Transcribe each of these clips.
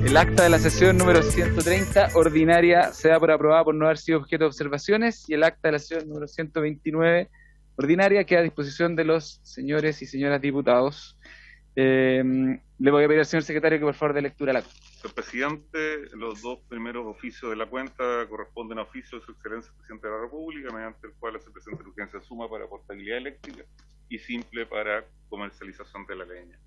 El acta de la sesión número 130, ordinaria, se da por aprobada por no haber sido objeto de observaciones, y el acta de la sesión número 129, ordinaria, queda a disposición de los señores y señoras diputados. Le voy a pedir al señor secretario que por favor dé lectura a la acta. Señor presidente, los dos primeros oficios de la cuenta corresponden a oficio de su excelencia presidente de la República, mediante el cual se presenta la urgencia suma para portabilidad eléctrica y simple para comercialización de la leña.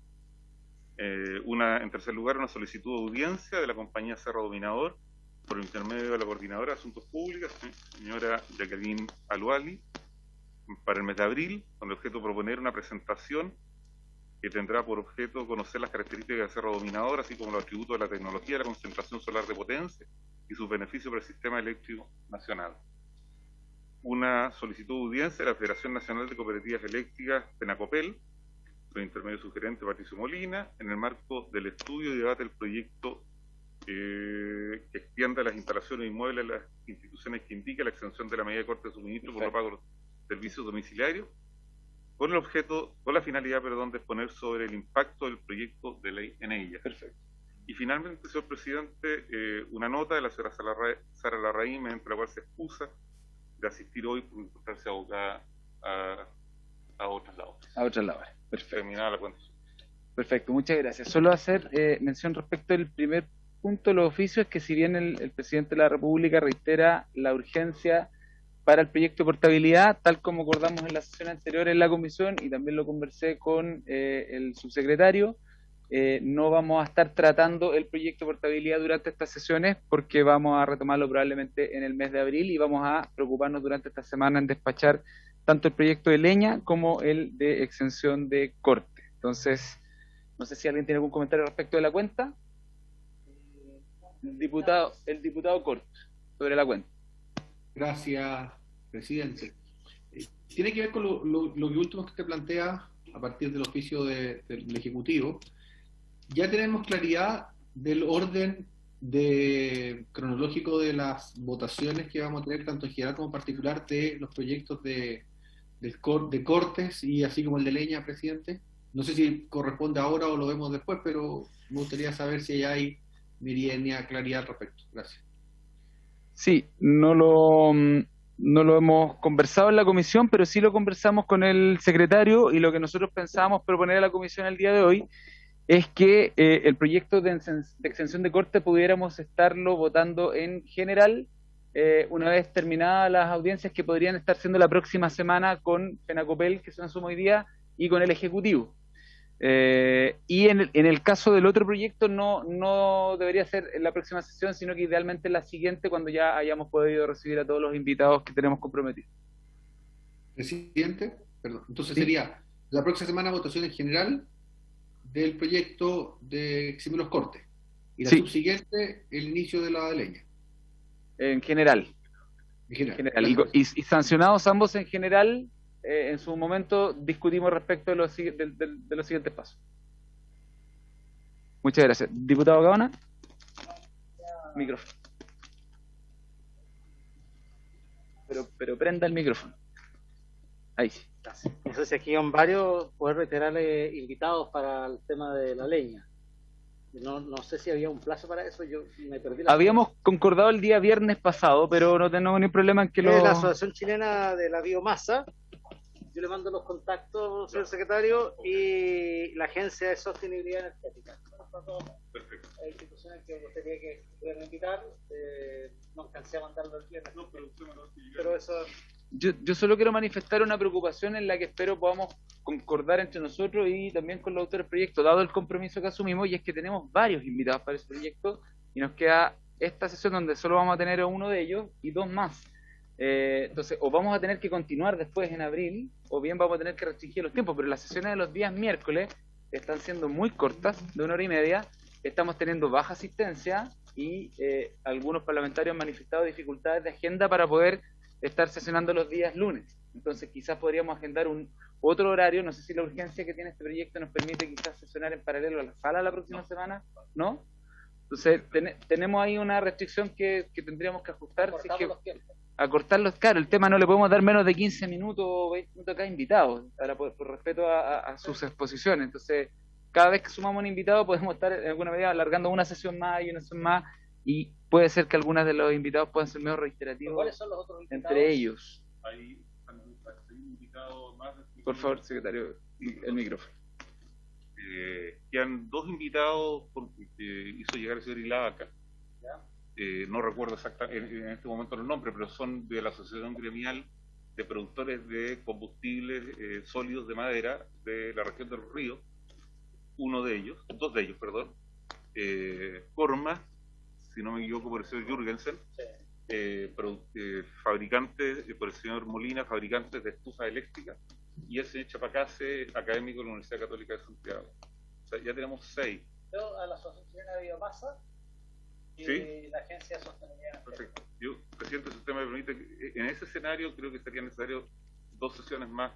En tercer lugar, una solicitud de audiencia de la compañía Cerro Dominador por intermedio de la coordinadora de Asuntos Públicos, señora Jacqueline Aluali, para el mes de abril, con el objeto de proponer una presentación que tendrá por objeto conocer las características del Cerro Dominador, así como los atributos de la tecnología de la concentración solar de potencia y sus beneficios para el sistema eléctrico nacional. Una solicitud de audiencia de la Federación Nacional de Cooperativas Eléctricas, FENACOPEL, por intermedio de su gerente Patricio Molina, en el marco del estudio y debate del proyecto que extienda las instalaciones inmuebles de las instituciones que indica la exención de la medida de corte de suministro por no pago de servicios domiciliarios, con la finalidad, de exponer sobre el impacto del proyecto de ley en ella. Perfecto. Y finalmente, señor presidente, una nota de la señora Sara Larraín, mediante la cual se excusa de asistir hoy por encontrarse abocada a otras labores. A otras labores. Perfecto. Terminada la cuenta. Perfecto, muchas gracias. Solo hacer mención respecto al primer punto de los oficios, que si bien el presidente de la República reitera la urgencia para el proyecto de portabilidad, tal como acordamos en la sesión anterior en la comisión, y también lo conversé con el subsecretario, no vamos a estar tratando el proyecto de portabilidad durante estas sesiones, porque vamos a retomarlo probablemente en el mes de abril, y vamos a preocuparnos durante esta semana en despachar tanto el proyecto de leña como el de exención de corte. Entonces, no sé si alguien tiene algún comentario respecto de la cuenta. El diputado Cort, sobre la cuenta. Gracias, presidente. Tiene que ver con lo que último que usted plantea a partir del oficio del Ejecutivo. Ya tenemos claridad del orden cronológico de las votaciones que vamos a tener, tanto en general como en particular, de los proyectos de cortes y así como el de leña, presidente. No sé si corresponde ahora o lo vemos después, pero me gustaría saber si hay meridiana claridad al respecto. Gracias. Sí, no lo hemos conversado en la comisión, pero sí lo conversamos con el secretario, y lo que nosotros pensábamos proponer a la comisión el día de hoy es que el proyecto de exención de corte pudiéramos estarlo votando en general una vez terminadas las audiencias que podrían estar siendo la próxima semana con FENACOPEL, que se nos suma hoy día, y con el Ejecutivo. Y en el caso del otro proyecto no debería ser en la próxima sesión, sino que idealmente en la siguiente, cuando ya hayamos podido recibir a todos los invitados que tenemos comprometidos. Presidente, perdón, entonces ¿Sí? Sería la próxima semana votación en general del proyecto de eximir los cortes, y la subsiguiente el inicio de la de leña. En general. En general. Y sancionados ambos en general. En su momento discutimos respecto de los siguientes pasos. Muchas gracias. Diputado Gaona. Micrófono. Pero prenda el micrófono. Ahí sí. No sé si aquí hay varios, poder reiterarle invitados para el tema de la leña. No sé si había un plazo para eso, yo me perdí. Habíamos concordado el día viernes pasado, pero no tenemos ningún problema en que La Asociación Chilena de la Biomasa, yo le mando los contactos, señor secretario, y la Agencia de Sostenibilidad Energética. Perfecto. Hay instituciones que gustaría que pudieran invitar, no alcancé a mandarlo el viernes. No, pero eso... Yo solo quiero manifestar una preocupación en la que espero podamos concordar entre nosotros y también con los autores del proyecto, dado el compromiso que asumimos, y es que tenemos varios invitados para ese proyecto, y nos queda esta sesión donde solo vamos a tener a uno de ellos y dos más. Entonces, o vamos a tener que continuar después en abril, o bien vamos a tener que restringir los tiempos, pero las sesiones de los días miércoles están siendo muy cortas, de 1 hora y media, estamos teniendo baja asistencia, y algunos parlamentarios han manifestado dificultades de agenda para poder estar sesionando los días lunes. Entonces quizás podríamos agendar otro horario. No sé si la urgencia que tiene este proyecto nos permite quizás sesionar en paralelo a la sala la próxima semana, ¿no? Entonces tenemos ahí una restricción que tendríamos que ajustar. Así que acortarlos, claro, el tema no le podemos dar menos de 15 minutos o 20 minutos a cada invitado, ahora por respeto a sus exposiciones. Entonces cada vez que sumamos un invitado podemos estar en alguna medida alargando una sesión más y una sesión más, y puede ser que algunos de los invitados puedan ser medio reiterativos. ¿Cuáles son los otros invitados? Entre ellos. Hay un invitado más. Por favor, secretario, el micrófono. Quedan dos invitados que hizo llegar el señor Ilavaca. No recuerdo exactamente en este momento los nombres, pero son de la Asociación Gremial de Productores de Combustibles Sólidos de Madera de la región de los Ríos. Dos de ellos, perdón. Corma, si no me equivoco, por el señor Jürgensen. Fabricantes, por el señor Molina, fabricantes de estufas eléctricas, y el señor Chapacase, académico de la Universidad Católica de Santiago. O sea, ya tenemos 6. Yo a la Asociación de Biomasa y ¿Sí? la Agencia de Sostenibilidad. Perfecto. Yo, presidente, si usted me permite, en ese escenario creo que sería necesario 2 sesiones más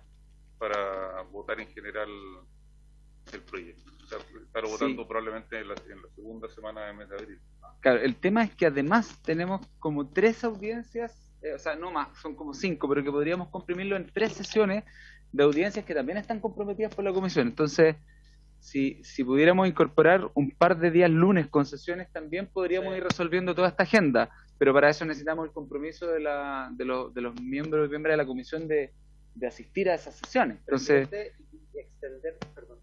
para votar en general el proyecto. O sea, estar votando probablemente en la segunda semana del mes de abril. Claro, el tema es que además tenemos como 3 audiencias, o sea, no más, son como 5, pero que podríamos comprimirlo en 3 sesiones de audiencias que también están comprometidas por la comisión. Entonces, si pudiéramos incorporar un par de días lunes con sesiones, también podríamos ir resolviendo toda esta agenda, pero para eso necesitamos el compromiso de los miembros y miembros de la comisión de asistir a esas sesiones. Entonces,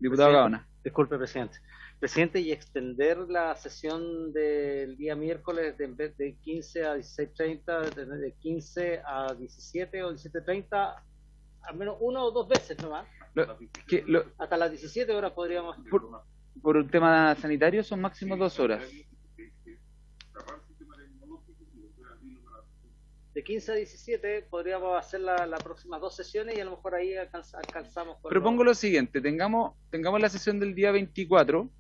diputado Gaona. Disculpe, presidente. Presidente, y extender la sesión del día miércoles en vez de 15 a 16:30, de 15 a 17 o 17:30, al menos 1 o 2 veces nomás. Hasta las 17 horas podríamos. Por un tema sanitario son máximo 2 horas. De 15 a 17 podríamos hacer las próximas 2 sesiones y a lo mejor ahí alcanzamos. Propongo lo siguiente: tengamos la sesión del día 24,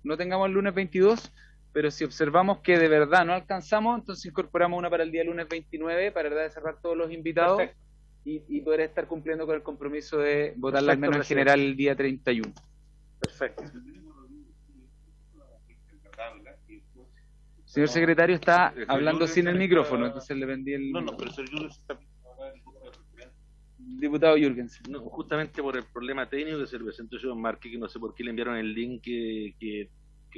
no tengamos el lunes 22, pero si observamos que de verdad no alcanzamos, entonces incorporamos una para el día lunes 29 para tratar de cerrar todos los invitados y poder estar cumpliendo con el compromiso de votarla al menos en general el día 31. Perfecto. Señor secretario, está hablando sin el micrófono, entonces le vendí el... No, pero el señor Jürgensen está... Diputado Jürgensen. No, justamente por el problema técnico que se le presentó a John Marque, que no sé por qué le enviaron el link que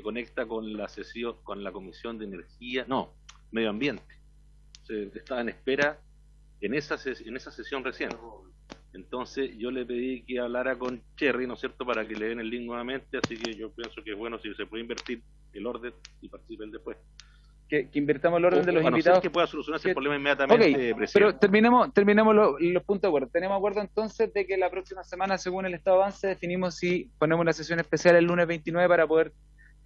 conecta con la sesión, con la Comisión de Energía, Medio Ambiente. Estaba en espera en esa sesión recién. Entonces yo le pedí que hablara con Cherry, ¿no es cierto?, para que le den el link nuevamente, así que yo pienso que es bueno si se puede invertir el orden y participen después. Que invertamos el orden de los invitados. Que pueda solucionar ese problema inmediatamente, presidente. Pero terminemos los puntos de acuerdo. Tenemos acuerdo entonces de que la próxima semana, según el estado de avance, definimos si ponemos una sesión especial el lunes 29 para poder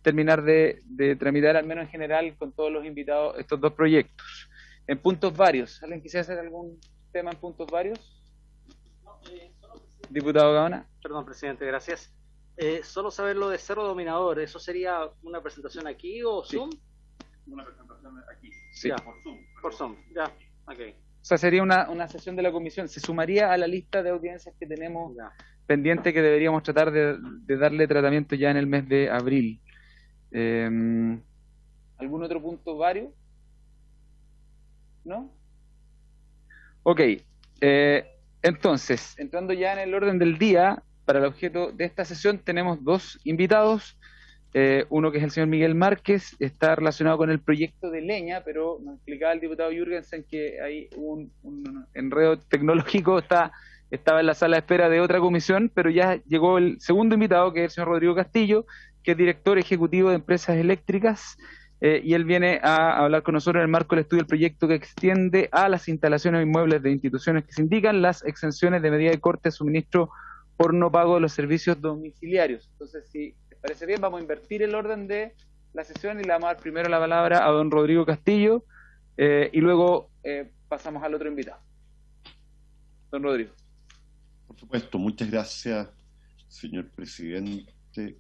terminar de tramitar, al menos en general, con todos los invitados, estos 2 proyectos. En puntos varios. ¿Alguien quisiera hacer algún tema en puntos varios? Diputado Gaona. Perdón, presidente, gracias. Solo saber lo de Cerro Dominador, ¿eso sería una presentación aquí o Zoom? Una presentación aquí. Sí. Ya, Por Zoom. por Zoom, ya, ok. O sea, sería una sesión de la comisión. Se sumaría a la lista de audiencias que tenemos pendiente, que deberíamos tratar de darle tratamiento ya en el mes de abril. ¿Algún otro punto vario? ¿No? Ok. Entonces, entrando ya en el orden del día, para el objeto de esta sesión tenemos 2 invitados. Uno que es el señor Miguel Márquez, está relacionado con el proyecto de leña, pero nos explicaba el diputado Jürgensen que hay un enredo tecnológico, estaba en la sala de espera de otra comisión, pero ya llegó el segundo invitado, que es el señor Rodrigo Castillo, que es director ejecutivo de Empresas Eléctricas, y él viene a hablar con nosotros en el marco del estudio del proyecto que extiende a las instalaciones o inmuebles de instituciones que se indican las exenciones de medida de corte de suministro por no pago de los servicios domiciliarios. Entonces, si les parece bien, vamos a invertir el orden de la sesión y le vamos a dar primero la palabra a don Rodrigo Castillo y luego pasamos al otro invitado. Don Rodrigo. Por supuesto, muchas gracias, señor presidente.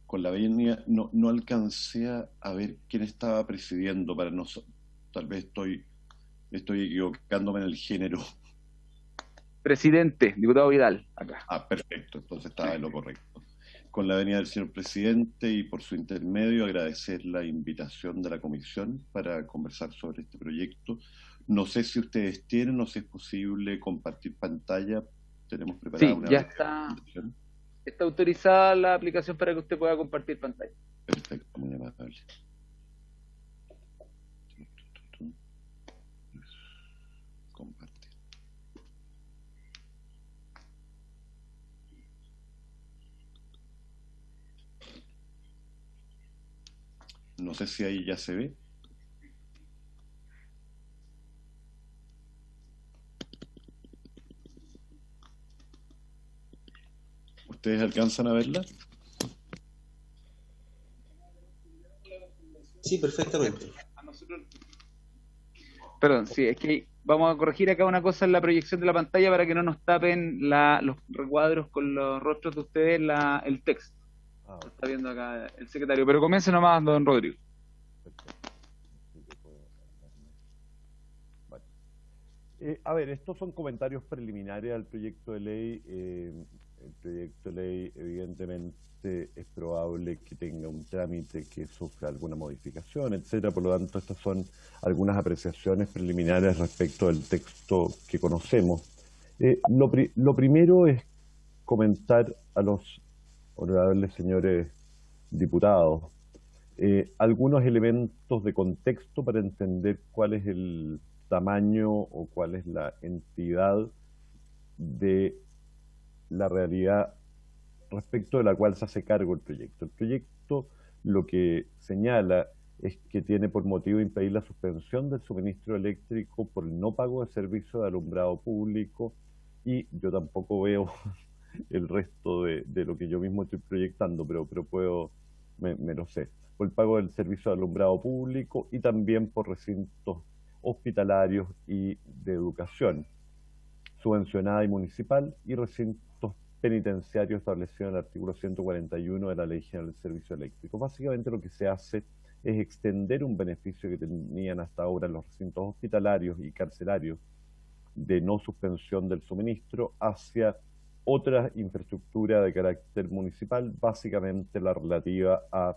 Con la venia no alcancé a ver quién estaba presidiendo para nosotros. Tal vez estoy equivocándome en el género. Presidente, diputado Vidal, acá. Perfecto, entonces estaba en lo correcto. Con la venia del señor presidente y por su intermedio agradecer la invitación de la comisión para conversar sobre este proyecto. No sé si ustedes tienen, no sé si es posible compartir pantalla. Tenemos preparada una ya está. Está autorizada la aplicación para que usted pueda compartir pantalla. Perfecto, muy amable. Compartir. No sé si ahí ya se ve. ¿Ustedes alcanzan a verla? Sí, perfectamente. Perdón, sí, es que vamos a corregir acá una cosa en la proyección de la pantalla para que no nos tapen los recuadros con los rostros de ustedes el texto. Lo está viendo acá el secretario, pero comience nomás, don Rodrigo. A ver, estos son comentarios preliminares al proyecto de ley. El proyecto de ley evidentemente es probable que tenga un trámite que sufra alguna modificación, etcétera. Por lo tanto, estas son algunas apreciaciones preliminares respecto del texto que conocemos. Lo primero es comentar a los honorables señores diputados algunos elementos de contexto para entender cuál es el tamaño o cuál es la entidad de la realidad respecto de la cual se hace cargo el proyecto. El proyecto lo que señala es que tiene por motivo impedir la suspensión del suministro eléctrico por el no pago de servicio de alumbrado público, y yo tampoco veo el resto de lo que yo mismo estoy proyectando, pero me lo sé. Por el pago del servicio de alumbrado público y también por recintos hospitalarios y de educación, subvencionada y municipal, y recintos penitenciarios establecidos en el artículo 141 de la Ley General del Servicio Eléctrico. Básicamente lo que se hace es extender un beneficio que tenían hasta ahora los recintos hospitalarios y carcelarios de no suspensión del suministro hacia otra infraestructura de carácter municipal, básicamente la relativa a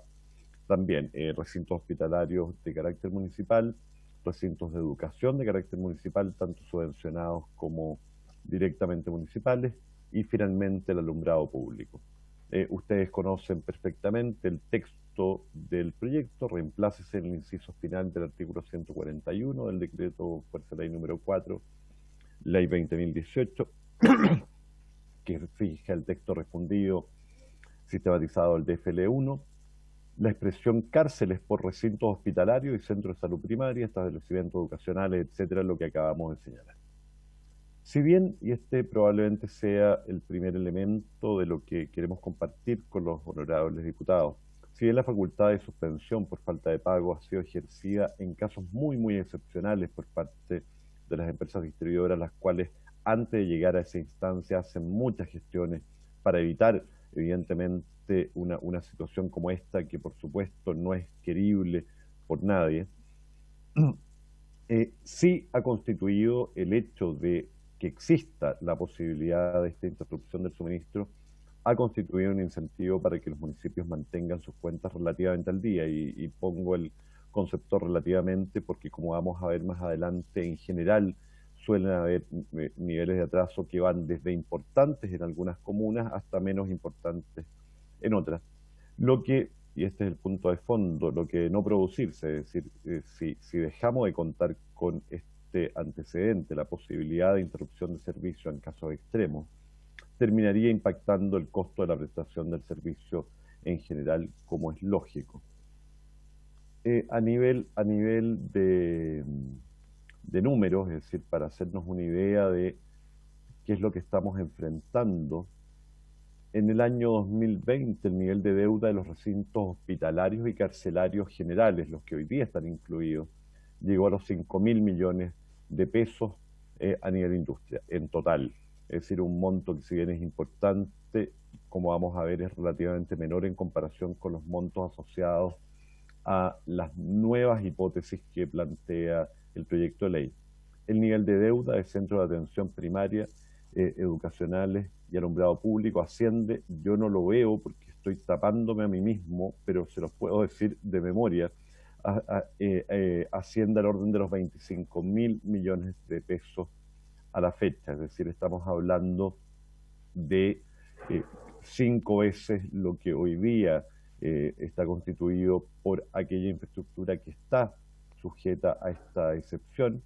también recintos hospitalarios de carácter municipal, recintos de educación de carácter municipal, tanto subvencionados como directamente municipales, y finalmente el alumbrado público. Ustedes conocen perfectamente el texto del proyecto. Reemplácese en el inciso final del artículo 141 del decreto Fuerza Ley número 4, Ley 20.018, que fija el texto refundido sistematizado del DFL1, la expresión cárceles por recintos hospitalarios y centros de salud primaria, establecimientos educacionales, etcétera, lo que acabamos de señalar. Si bien, y este probablemente sea el primer elemento de lo que queremos compartir con los honorables diputados, si bien la facultad de suspensión por falta de pago ha sido ejercida en casos muy excepcionales por parte de las empresas distribuidoras, las cuales antes de llegar a esa instancia hacen muchas gestiones para evitar, evidentemente, una situación como esta, que por supuesto no es querible por nadie, sí ha constituido el hecho de que exista la posibilidad de esta interrupción del suministro, ha constituido un incentivo para que los municipios mantengan sus cuentas relativamente al día, y pongo el concepto relativamente porque, como vamos a ver más adelante, en general suelen haber niveles de atraso que van desde importantes en algunas comunas hasta menos importantes en otras. Lo que, y este es el punto de fondo, lo que no producirse, es decir, si dejamos de contar con este antecedente, la posibilidad de interrupción de servicio en casos extremos, terminaría impactando el costo de la prestación del servicio en general, como es lógico. A nivel de números, es decir, para hacernos una idea de qué es lo que estamos enfrentando, en el año 2020 el nivel de deuda de los recintos hospitalarios y carcelarios generales, los que hoy día están incluidos, llegó a los 5.000 millones de pesos a nivel industria, en total. Es decir, un monto que, si bien es importante, como vamos a ver, es relativamente menor en comparación con los montos asociados a las nuevas hipótesis que plantea el proyecto de ley. El nivel de deuda de centros de atención primaria, educacionales y alumbrado público asciende, yo no lo veo porque estoy tapándome a mí mismo, pero se los puedo decir de memoria, asciende al orden de los 25.000 millones de pesos a la fecha. Es decir, estamos hablando de 5 veces lo que hoy día está constituido por aquella infraestructura que está sujeta a esta excepción,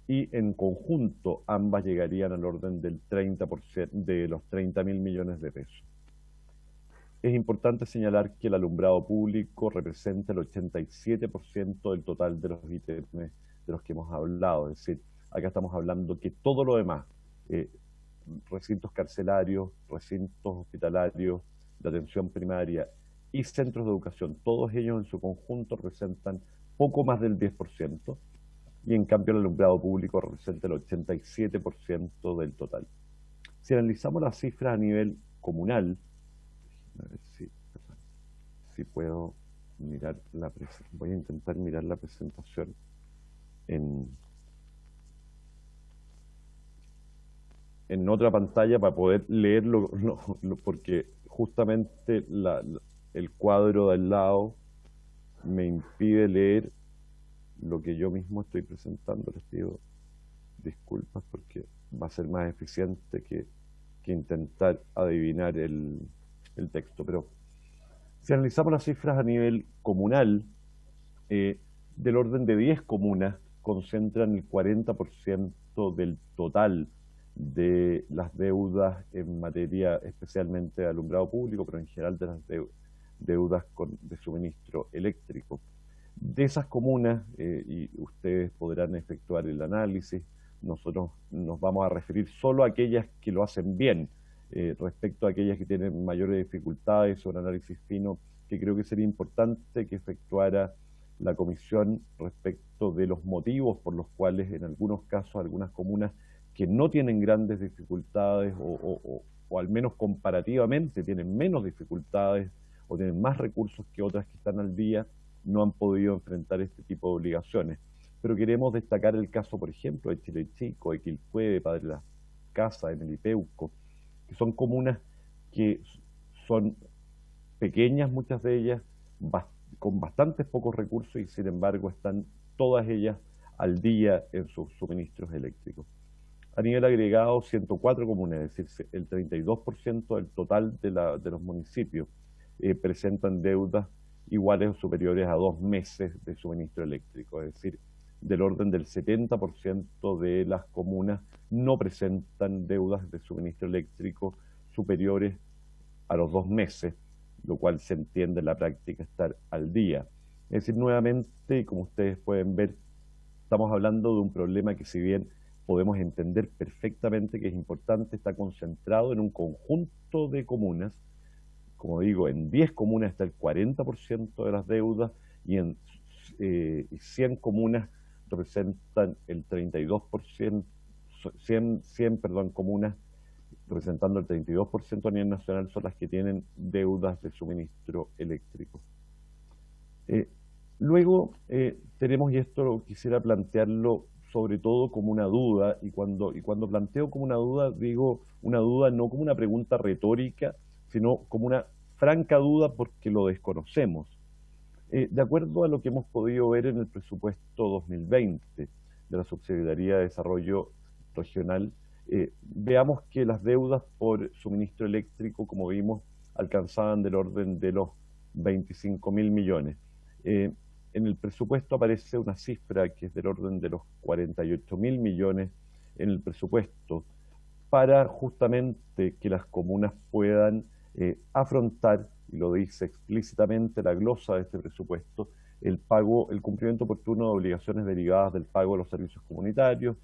y en conjunto ambas llegarían al orden del 30%, de los 30.000 millones de pesos. Es importante señalar que el alumbrado público representa el 87% del total de los ítems de los que hemos hablado. Es decir, acá estamos hablando que todo lo demás, recintos carcelarios, recintos hospitalarios, de atención primaria y centros de educación, todos ellos en su conjunto representan poco más del 10%, y en cambio el alumbrado público representa el 87% del total. Si analizamos las cifras a nivel comunal, a ver si puedo mirar voy a intentar mirar la presentación en otra pantalla para poder leerlo, porque justamente el cuadro de al lado me impide leer lo que yo mismo estoy presentando. Les pido disculpas porque va a ser más eficiente que intentar adivinar el texto. Pero si analizamos las cifras a nivel comunal, del orden de 10 comunas concentran el 40% del total de las deudas en materia especialmente de alumbrado público, pero en general de las deudas de suministro eléctrico. De esas comunas, y ustedes podrán efectuar el análisis, nosotros nos vamos a referir solo a aquellas que lo hacen bien. Respecto a aquellas que tienen mayores dificultades, o un análisis fino que creo que sería importante que efectuara la comisión respecto de los motivos por los cuales en algunos casos algunas comunas que no tienen grandes dificultades o al menos comparativamente tienen menos dificultades o tienen más recursos que otras que están al día, no han podido enfrentar este tipo de obligaciones. Pero queremos destacar el caso, por ejemplo, de Chile Chico, de Quilpué, de Padre Las Casas, de Melipeuco, que son comunas que son pequeñas, muchas de ellas, con bastantes pocos recursos, y sin embargo están todas ellas al día en sus suministros eléctricos. A nivel agregado, 104 comunas, es decir, el 32% del total de los municipios presentan deudas iguales o superiores a 2 meses de suministro eléctrico, es decir, del orden del 70% de las comunas no presentan deudas de suministro eléctrico superiores a los 2 meses, lo cual se entiende en la práctica estar al día. Es decir, nuevamente, como ustedes pueden ver, estamos hablando de un problema que, si bien podemos entender perfectamente que es importante, está concentrado en un conjunto de comunas. Como digo, en 10 comunas está el 40% de las deudas, y en 100 comunas representan el 32%, 100 comunas representando el 32% a nivel nacional son las que tienen deudas de suministro eléctrico. Luego tenemos, y esto quisiera plantearlo sobre todo como una duda, y cuando planteo como una duda, digo una duda no como una pregunta retórica, sino como una franca duda porque lo desconocemos. De acuerdo a lo que hemos podido ver en el presupuesto 2020 de la Subsecretaría de Desarrollo Regional, veamos que las deudas por suministro eléctrico, como vimos, alcanzaban del orden de los 25.000 millones. En el presupuesto aparece una cifra que es del orden de los 48.000 millones en el presupuesto, para justamente que las comunas puedan afrontar, y lo dice explícitamente la glosa de este presupuesto, el cumplimiento oportuno de obligaciones derivadas del pago de los servicios comunitarios,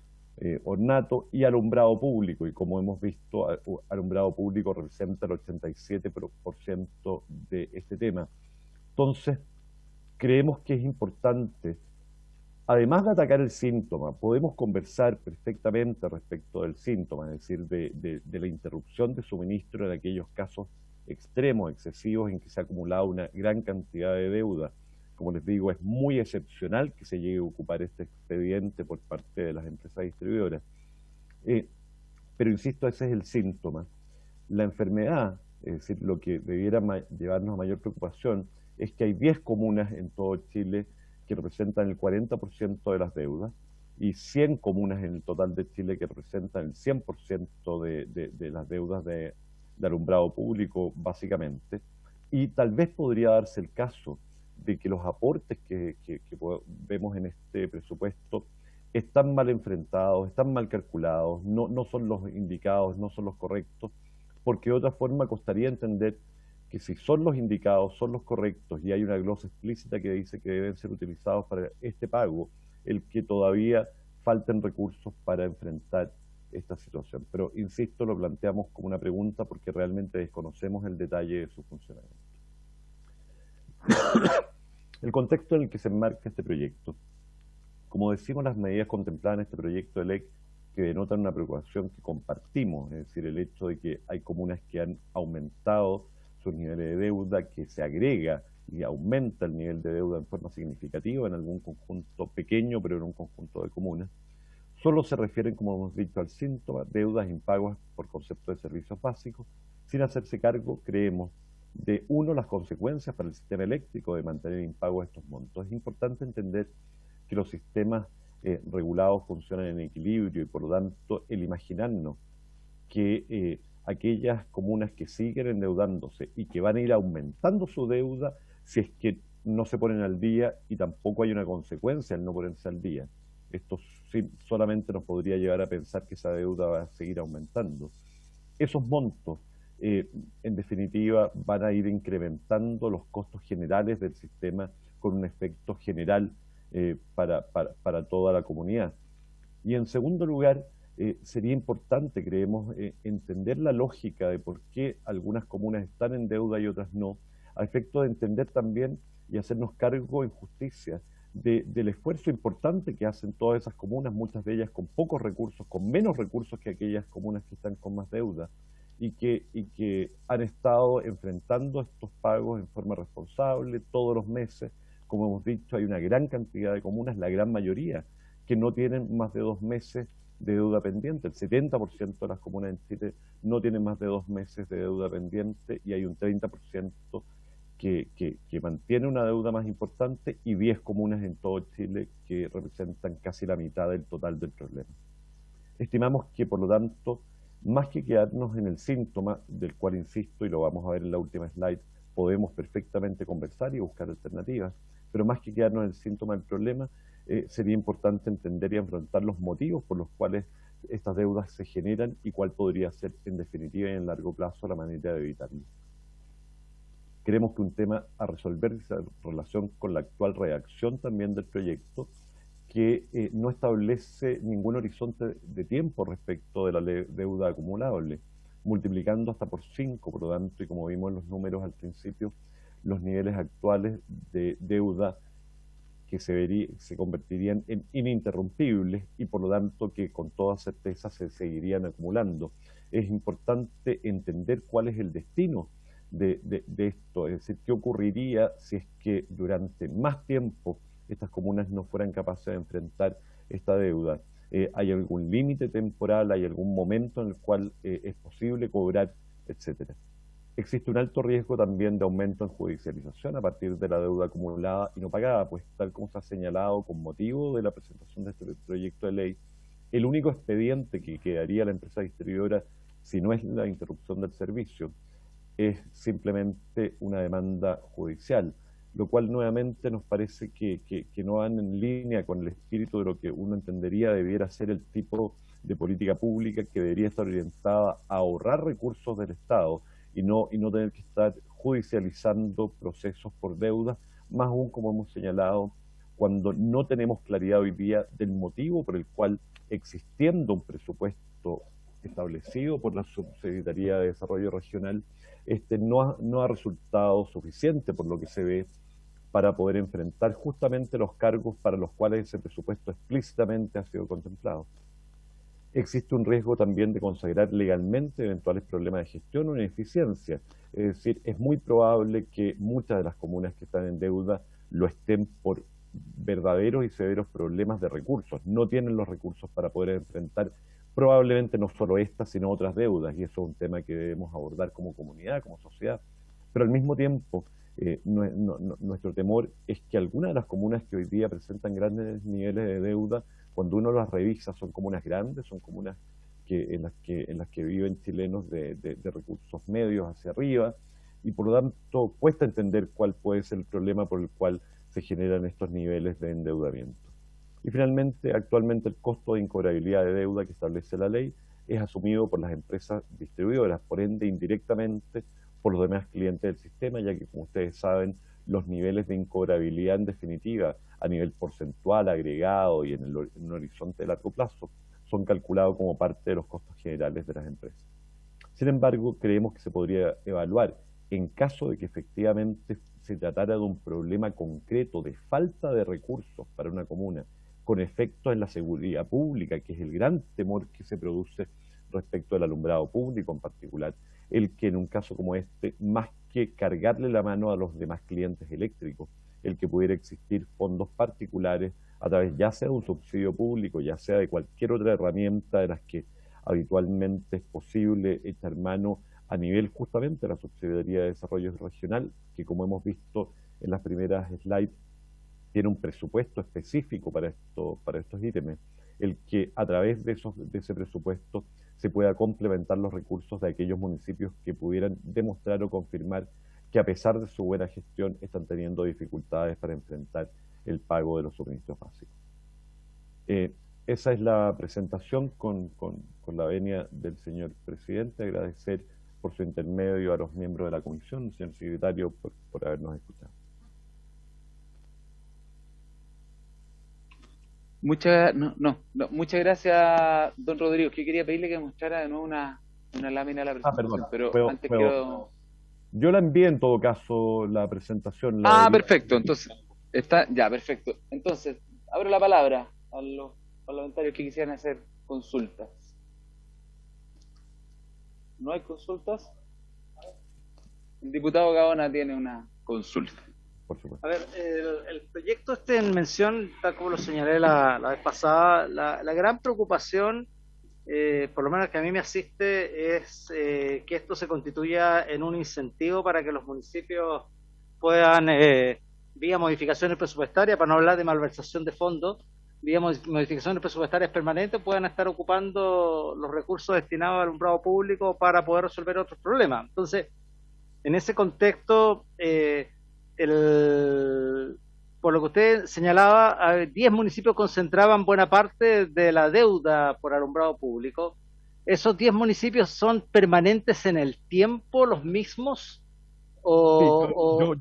ornato y alumbrado público. Y como hemos visto, alumbrado público representa el 87% de este tema. Entonces, creemos que es importante, además de atacar el síntoma, podemos conversar perfectamente respecto del síntoma, es decir, de la interrupción de suministro en aquellos casos extremos, excesivos, en que se ha acumulado una gran cantidad de deuda. Como les digo, es muy excepcional que se llegue a ocupar este expediente por parte de las empresas distribuidoras. Pero insisto, ese es el síntoma. La enfermedad, es decir, lo que debiera llevarnos a mayor preocupación, es que hay 10 comunas en todo Chile que representan el 40% de las deudas, y 100 comunas en el total de Chile que representan el 100% de las deudas de de alumbrado público, básicamente, y tal vez podría darse el caso de que los aportes que vemos en este presupuesto están mal enfrentados, están mal calculados, no son los indicados, no son los correctos, porque de otra forma costaría entender que si son los indicados, son los correctos y hay una glosa explícita que dice que deben ser utilizados para este pago, el que todavía falten recursos para enfrentar esta situación. Pero, insisto, lo planteamos como una pregunta porque realmente desconocemos el detalle de su funcionamiento. El contexto en el que se enmarca este proyecto. Como decimos, las medidas contempladas en este proyecto de ley que denotan una preocupación que compartimos, es decir, el hecho de que hay comunas que han aumentado sus niveles de deuda, que se agrega y aumenta el nivel de deuda en forma significativa en algún conjunto pequeño, pero en un conjunto de comunas, solo se refieren, como hemos dicho, al síntoma, deudas impagos por concepto de servicios básicos, sin hacerse cargo, creemos, de uno, las consecuencias para el sistema eléctrico de mantener impagos estos montos. Es importante entender que los sistemas regulados funcionan en equilibrio y por lo tanto el imaginarnos que aquellas comunas que siguen endeudándose y que van a ir aumentando su deuda si es que no se ponen al día y tampoco hay una consecuencia al no ponerse al día. Esto solamente nos podría llevar a pensar que esa deuda va a seguir aumentando. Esos montos, en definitiva, van a ir incrementando los costos generales del sistema con un efecto general para toda la comunidad. Y en segundo lugar, sería importante, creemos, entender la lógica de por qué algunas comunas están en deuda y otras no, a efecto de entender también y hacernos cargo en justicia del esfuerzo importante que hacen todas esas comunas, muchas de ellas con pocos recursos, con menos recursos que aquellas comunas que están con más deuda, y que han estado enfrentando estos pagos en forma responsable todos los meses. Como hemos dicho, hay una gran cantidad de comunas, la gran mayoría, que no tienen más de 2 meses de deuda pendiente. El 70% de las comunas en Chile no tienen más de 2 meses de deuda pendiente y hay un 30% que mantiene una deuda más importante y 10 comunas en todo Chile que representan casi la mitad del total del problema. Estimamos que, por lo tanto, más que quedarnos en el síntoma, del cual insisto, y lo vamos a ver en la última slide, podemos perfectamente conversar y buscar alternativas, pero más que quedarnos en el síntoma del problema, sería importante entender y enfrentar los motivos por los cuales estas deudas se generan y cuál podría ser, en definitiva y en largo plazo, la manera de evitarlo. Creemos que un tema a resolver es en relación con la actual redacción también del proyecto, que no establece ningún horizonte de tiempo respecto de la deuda acumulable, multiplicando hasta por 5, por lo tanto, y como vimos en los números al principio, los niveles actuales de deuda que se convertirían en ininterrumpibles y por lo tanto que con toda certeza se seguirían acumulando. Es importante entender cuál es el destino de esto, es decir, qué ocurriría si es que durante más tiempo estas comunas no fueran capaces de enfrentar esta deuda. ¿Hay algún límite temporal? ¿Hay algún momento en el cual es posible cobrar, etcétera? Existe un alto riesgo también de aumento en judicialización a partir de la deuda acumulada y no pagada, pues tal como se ha señalado con motivo de la presentación de este proyecto de ley, el único expediente que quedaría a la empresa distribuidora, si no es la interrupción del servicio, es simplemente una demanda judicial, lo cual nuevamente nos parece que no van en línea con el espíritu de lo que uno entendería debiera ser el tipo de política pública que debería estar orientada a ahorrar recursos del Estado y no tener que estar judicializando procesos por deuda, más aún como hemos señalado, cuando no tenemos claridad hoy día del motivo por el cual, existiendo un presupuesto establecido por la Subsecretaría de Desarrollo Regional, no ha resultado suficiente por lo que se ve para poder enfrentar justamente los cargos para los cuales ese presupuesto explícitamente ha sido contemplado. Existe un riesgo también de consagrar legalmente eventuales problemas de gestión o ineficiencia. Es decir, es muy probable que muchas de las comunas que están en deuda lo estén por verdaderos y severos problemas de recursos. No tienen los recursos para poder enfrentar probablemente no solo estas, sino otras deudas, y eso es un tema que debemos abordar como comunidad, como sociedad. Pero al mismo tiempo, nuestro temor es que algunas de las comunas que hoy día presentan grandes niveles de deuda, cuando uno las revisa, son comunas grandes, son comunas en las que viven chilenos de recursos medios hacia arriba, y por lo tanto cuesta entender cuál puede ser el problema por el cual se generan estos niveles de endeudamiento. Y finalmente, actualmente el costo de incobrabilidad de deuda que establece la ley es asumido por las empresas distribuidoras, por ende indirectamente por los demás clientes del sistema, ya que como ustedes saben, los niveles de incobrabilidad en definitiva a nivel porcentual, agregado y en un horizonte de largo plazo son calculados como parte de los costos generales de las empresas. Sin embargo, creemos que se podría evaluar en caso de que efectivamente se tratara de un problema concreto de falta de recursos para una comuna, con efectos en la seguridad pública, que es el gran temor que se produce respecto al alumbrado público en particular, el que en un caso como este, más que cargarle la mano a los demás clientes eléctricos, el que pudiera existir fondos particulares a través ya sea de un subsidio público, ya sea de cualquier otra herramienta de las que habitualmente es posible echar mano a nivel justamente de la Subsecretaría de Desarrollo Regional, que como hemos visto en las primeras slides, tiene un presupuesto específico para estos ítems, el que a través de ese presupuesto se pueda complementar los recursos de aquellos municipios que pudieran demostrar o confirmar que a pesar de su buena gestión están teniendo dificultades para enfrentar el pago de los suministros básicos. Esa es la presentación con la venia del señor presidente. Agradecer por su intermedio a los miembros de la comisión, señor secretario, por habernos escuchado. Muchas gracias, don Rodrigo. Que quería pedirle que mostrara de nuevo una lámina de la presentación, pero antes quiero... Yo la envié en todo caso, la presentación. Perfecto, entonces, perfecto. Entonces, abro la palabra a los parlamentarios que quisieran hacer consultas. ¿No hay consultas? El diputado Gaona tiene una consulta. Por supuesto. A ver, el proyecto en mención, tal como lo señalé la vez pasada, la gran preocupación, por lo menos que a mí me asiste, es que esto se constituya en un incentivo para que los municipios puedan, vía modificaciones presupuestarias, para no hablar de malversación de fondos, vía modificaciones presupuestarias permanentes, puedan estar ocupando los recursos destinados al alumbrado público para poder resolver otros problemas. Entonces, en ese contexto, por lo que usted señalaba, 10 municipios concentraban buena parte de la deuda por alumbrado público. ¿Esos 10 municipios son permanentes en el tiempo los mismos? ¿O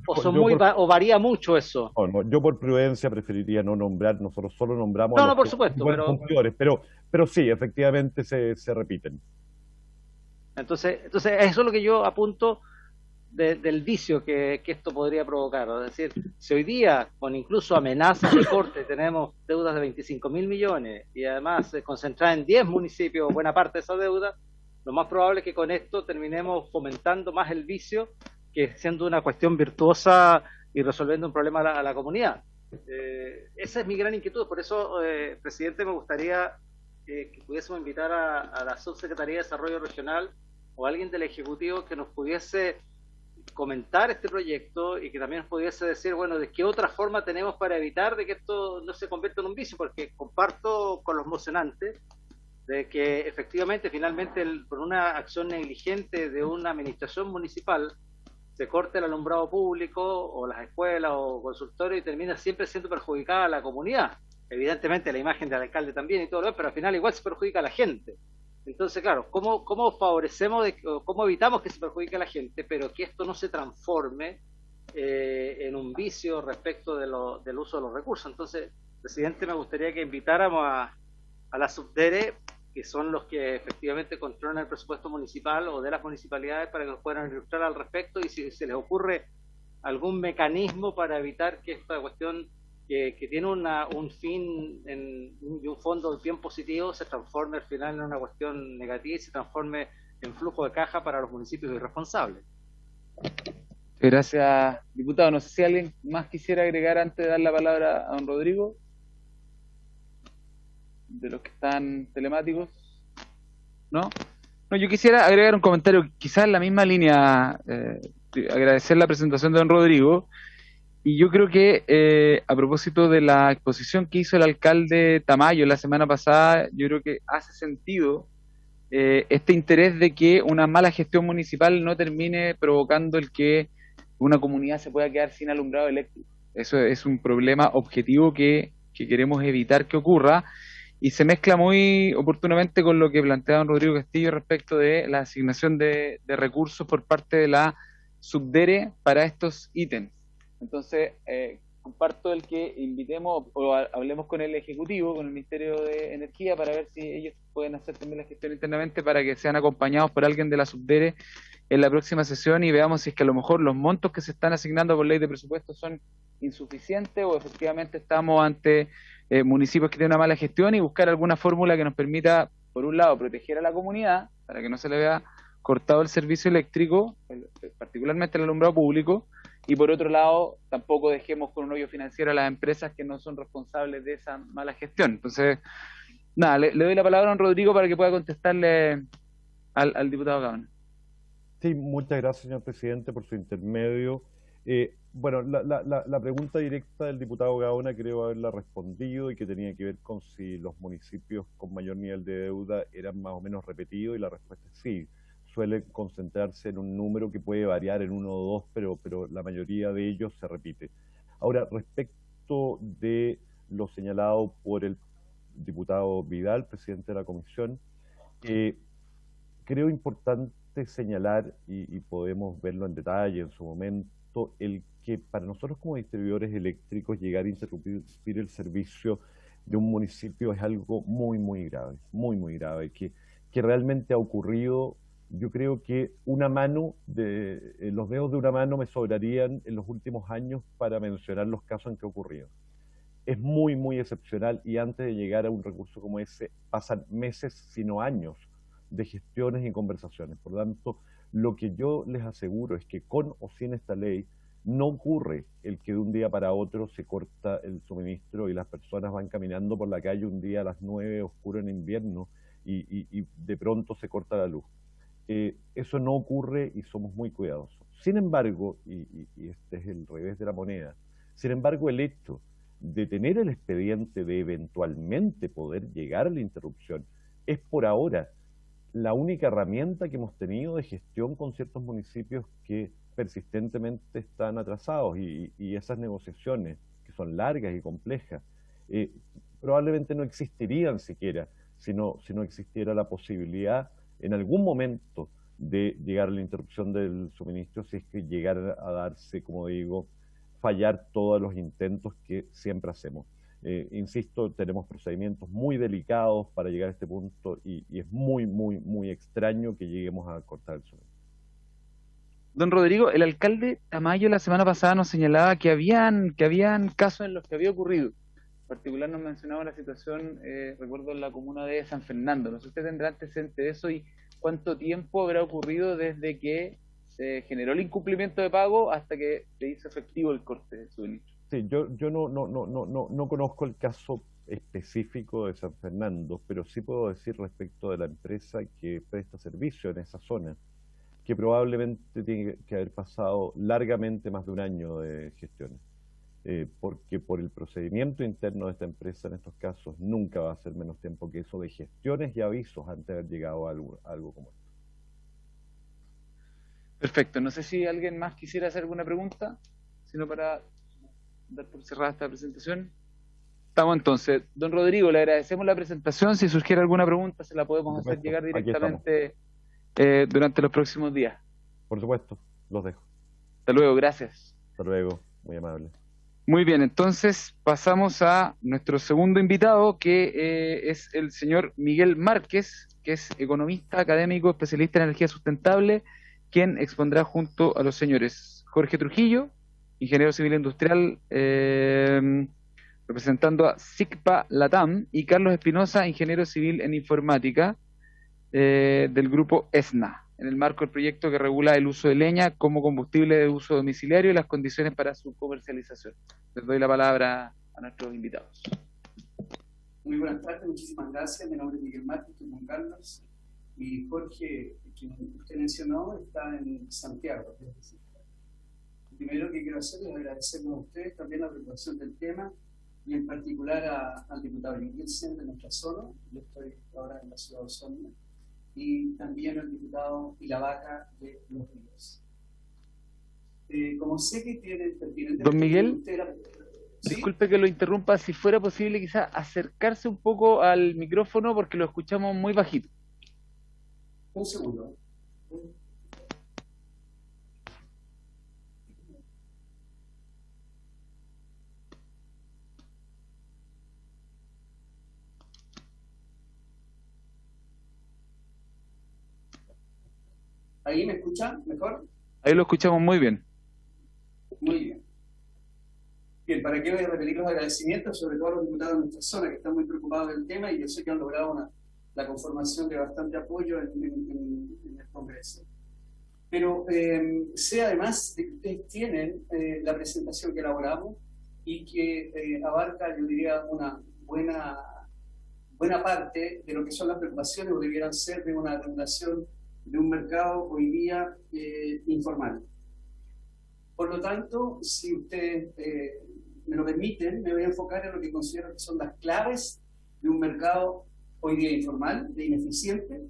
varía mucho eso? No, yo por prudencia preferiría no nombrar, nosotros solo nombramos a los por supuesto, cumplidores, pero sí, efectivamente se repiten. Entonces eso es lo que yo apunto del vicio que esto podría provocar. Es decir, si hoy día, con incluso amenazas de corte, tenemos deudas de 25.000 millones y además se concentra en 10 municipios buena parte de esa deuda, lo más probable es que con esto terminemos fomentando más el vicio que siendo una cuestión virtuosa y resolviendo un problema a la comunidad. Esa es mi gran inquietud. Por eso, presidente, me gustaría que pudiésemos invitar a la Subsecretaría de Desarrollo Regional o a alguien del Ejecutivo que nos pudiese comentar este proyecto y que también nos pudiese decir, bueno, de qué otra forma tenemos para evitar de que esto no se convierta en un vicio, porque comparto con los mocionantes de que efectivamente, finalmente, por una acción negligente de una administración municipal, se corte el alumbrado público o las escuelas o consultorios y termina siempre siendo perjudicada a la comunidad. Evidentemente la imagen del alcalde también y todo lo demás, pero al final igual se perjudica a la gente. Entonces, claro, ¿cómo favorecemos, cómo evitamos que se perjudique a la gente, pero que esto no se transforme en un vicio respecto del uso de los recursos? Entonces, presidente, me gustaría que invitáramos a la Subdere, que son los que efectivamente controlan el presupuesto municipal o de las municipalidades, para que nos puedan ilustrar al respecto y si se les ocurre algún mecanismo para evitar que esta cuestión que tiene un fin y un fondo bien positivo se transforme al final en una cuestión negativa y se transforme en flujo de caja para los municipios irresponsables. Gracias, diputado. No sé si alguien más quisiera agregar antes de dar la palabra a don Rodrigo, de los que están telemáticos. ¿No? No, yo quisiera agregar un comentario, quizás en la misma línea, agradecer la presentación de don Rodrigo. Y yo creo que a propósito de la exposición que hizo el alcalde Tamayo la semana pasada, yo creo que hace sentido este interés de que una mala gestión municipal no termine provocando el que una comunidad se pueda quedar sin alumbrado eléctrico. Eso es un problema objetivo que queremos evitar que ocurra, y se mezcla muy oportunamente con lo que planteaba don Rodrigo Castillo respecto de la asignación de recursos por parte de la Subdere para estos ítems. Entonces, comparto el que invitemos o hablemos con el Ejecutivo, con el Ministerio de Energía, para ver si ellos pueden hacer también la gestión internamente para que sean acompañados por alguien de la Subdere en la próxima sesión, y veamos si es que a lo mejor los montos que se están asignando por ley de presupuesto son insuficientes o efectivamente estamos ante municipios que tienen una mala gestión, y buscar alguna fórmula que nos permita, por un lado, proteger a la comunidad para que no se le vea cortado el servicio eléctrico, particularmente el alumbrado público, y por otro lado, tampoco dejemos con un hoyo financiero a las empresas que no son responsables de esa mala gestión. Entonces, nada, le doy la palabra a don Rodrigo para que pueda contestarle al diputado Gaona. Sí, muchas gracias, señor presidente, por su intermedio. Bueno, la pregunta directa del diputado Gaona creo haberla respondido, y que tenía que ver con si los municipios con mayor nivel de deuda eran más o menos repetidos, y la respuesta es sí. Suele concentrarse en un número que puede variar en 1 o 2, pero la mayoría de ellos se repite. Ahora, respecto de lo señalado por el diputado Vidal, presidente de la comisión, creo importante señalar, y podemos verlo en detalle en su momento, el que para nosotros como distribuidores eléctricos llegar a interrumpir el servicio de un municipio es algo muy grave, que realmente ha ocurrido. Yo creo que los dedos de una mano me sobrarían en los últimos años para mencionar los casos en que ha ocurrido. Es muy excepcional, y antes de llegar a un recurso como ese pasan meses, sino años, de gestiones y conversaciones. Por lo tanto, lo que yo les aseguro es que con o sin esta ley no ocurre el que de un día para otro se corta el suministro y las personas van caminando por la calle un día a las 9, oscuro en invierno, y de pronto se corta la luz. Eso no ocurre, y somos muy cuidadosos. Sin embargo, y este es el revés de la moneda, sin embargo, el hecho de tener el expediente de eventualmente poder llegar a la interrupción es por ahora la única herramienta que hemos tenido de gestión con ciertos municipios que persistentemente están atrasados, y esas negociaciones, que son largas y complejas, probablemente no existirían siquiera si no existiera la posibilidad en algún momento de llegar a la interrupción del suministro, si es que llegara a darse, como digo, fallar todos los intentos que siempre hacemos. Insisto, tenemos procedimientos muy delicados para llegar a este punto, y es muy extraño que lleguemos a cortar el suministro. Don Rodrigo, el alcalde Tamayo la semana pasada nos señalaba que habían casos en los que había ocurrido. En particular nos mencionaba la situación, recuerdo, en la comuna de San Fernando. No sé si usted tendrá antecedente de eso, y cuánto tiempo habrá ocurrido desde que se generó el incumplimiento de pago hasta que se hizo efectivo el corte de suministro. Sí, yo no conozco el caso específico de San Fernando, pero sí puedo decir respecto de la empresa que presta servicio en esa zona, que probablemente tiene que haber pasado largamente más de un año de gestiones. Porque por el procedimiento interno de esta empresa en estos casos nunca va a ser menos tiempo que eso de gestiones y avisos antes de haber llegado a algo como esto. Perfecto, no sé si alguien más quisiera hacer alguna pregunta, sino para dar por cerrada esta presentación. Estamos entonces. Don Rodrigo, le agradecemos la presentación. Si surgiera alguna pregunta, se la podemos hacer llegar directamente durante los próximos días. Por supuesto, los dejo. Hasta luego, gracias. Hasta luego, muy amable. Muy bien, entonces pasamos a nuestro segundo invitado, que es el señor Miguel Márquez, que es economista, académico, especialista en energía sustentable, quien expondrá junto a los señores Jorge Trujillo, ingeniero civil industrial, representando a SICPA Latam, y Carlos Espinosa, ingeniero civil en informática, del grupo ESNA, en el marco del proyecto que regula el uso de leña como combustible de uso domiciliario y las condiciones para su comercialización. Les doy la palabra a nuestros invitados. Muy buenas tardes, muchísimas gracias. Mi nombre es Miguel Márquez, estoy con Carlos. Y Jorge, quien usted mencionó, está en Santiago. Lo primero que quiero hacer es agradecerles a ustedes también la preocupación del tema, y en particular al diputado Nielsen de nuestra zona. Yo estoy ahora en la ciudad de Osorno. y también el diputado Ilavaca de Los Ríos. Como sé que tienen pertinente... Don Miguel, ¿sí? disculpe que lo interrumpa, si fuera posible quizá acercarse un poco al micrófono porque lo escuchamos muy bajito. Un segundo. ¿Ahí me escuchan mejor? Ahí lo escuchamos muy bien. Muy bien. Bien, ¿para qué voy a repetir los agradecimientos? Sobre todo a los diputados de nuestra zona que están muy preocupados del tema y yo sé que han logrado la conformación de bastante apoyo en el Congreso. Pero sé además de que ustedes tienen la presentación que elaboramos y que abarca, yo diría, una buena parte de lo que son las preocupaciones o debieran ser de una regulación de un mercado hoy día informal. Por lo tanto, si ustedes me lo permiten, me voy a enfocar en lo que considero que son las claves de un mercado hoy día informal, de ineficiente,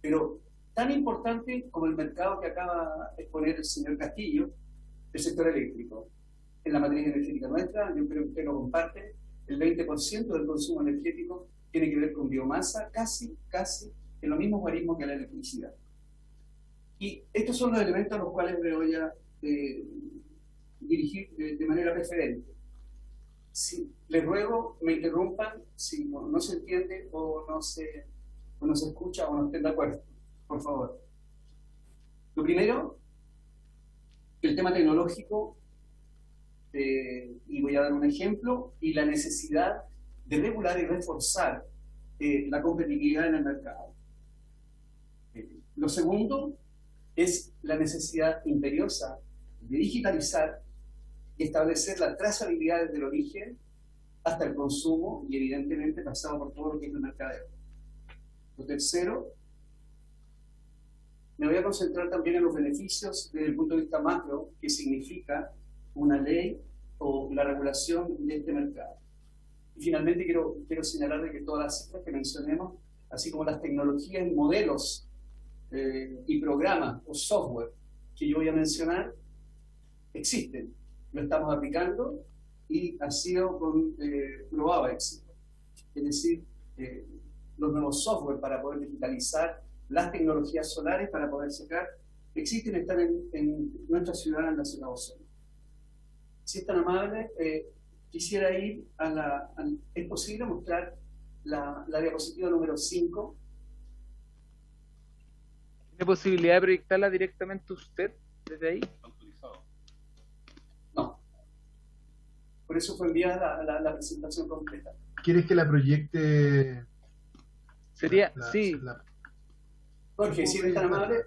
pero tan importante como el mercado que acaba de exponer el señor Castillo, el sector eléctrico. En la matriz energética nuestra, yo creo que usted lo comparte, el 20% del consumo energético tiene que ver con biomasa, casi en los mismos guarismos que la electricidad. Y estos son los elementos a los cuales me voy a dirigir de manera preferente. Si, les ruego, me interrumpan si no se entiende o no se escucha o no estén de acuerdo, por favor. Lo primero, el tema tecnológico, y voy a dar un ejemplo, y la necesidad de regular y reforzar la competitividad en el mercado. Lo segundo es la necesidad imperiosa de digitalizar y establecer la trazabilidad desde el origen hasta el consumo y evidentemente pasado por todo lo que es el mercadeo. Lo tercero, me voy a concentrar también en los beneficios desde el punto de vista macro que significa una ley o la regulación de este mercado. Y finalmente quiero señalar de que todas las cifras que mencionemos, así como las tecnologías y modelos y programas o software que yo voy a mencionar, existen, lo estamos aplicando y ha sido con probado éxito. Es decir, los nuevos software para poder digitalizar las tecnologías solares para poder sacar, existen y están en nuestra ciudad, en la ciudad de Osorno. Si es tan amable, quisiera ir ¿es posible mostrar la diapositiva número 5? ¿Tiene posibilidad de proyectarla directamente usted desde ahí? No. Por eso fue enviada la presentación completa. ¿Quieres que la proyecte? Sería, sí. Jorge, si eres tan amable.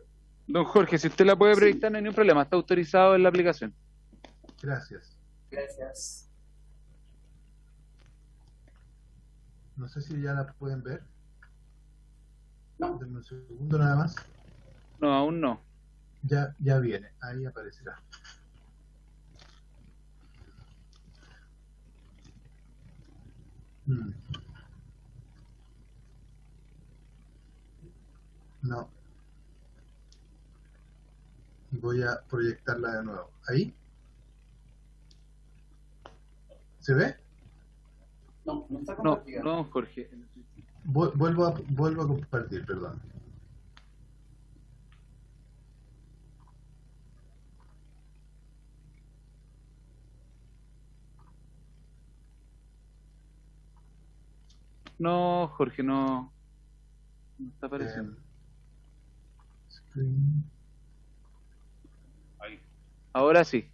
Don Jorge, si usted la puede proyectar, no hay ningún problema, está autorizado en la aplicación. Gracias. Gracias. No sé si ya la pueden ver. No. Denme un segundo nada más. No, aún no. Ya viene, ahí aparecerá. No. Voy a proyectarla de nuevo. ¿Ahí? ¿Se ve? No, no está compartida. No, Jorge. Vuelvo a compartir, perdón. No, Jorge, no está apareciendo. Ahí. Ahora sí.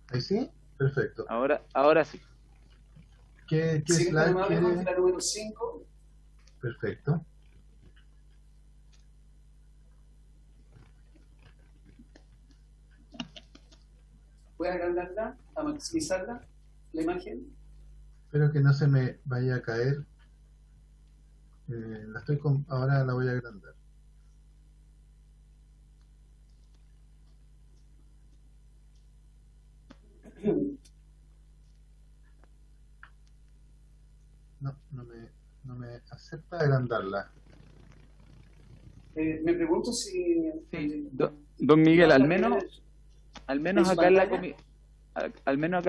¿Ahí sí? Perfecto. Ahora sí. ¿Qué slide quiere? La número 5. Perfecto. ¿Puedes agrandarla, a maximizarla, la imagen? Espero que no se me vaya a caer. Ahora la voy a agrandar. No me acepta agrandarla. Me pregunto si... Sí. Don Miguel, al menos acá en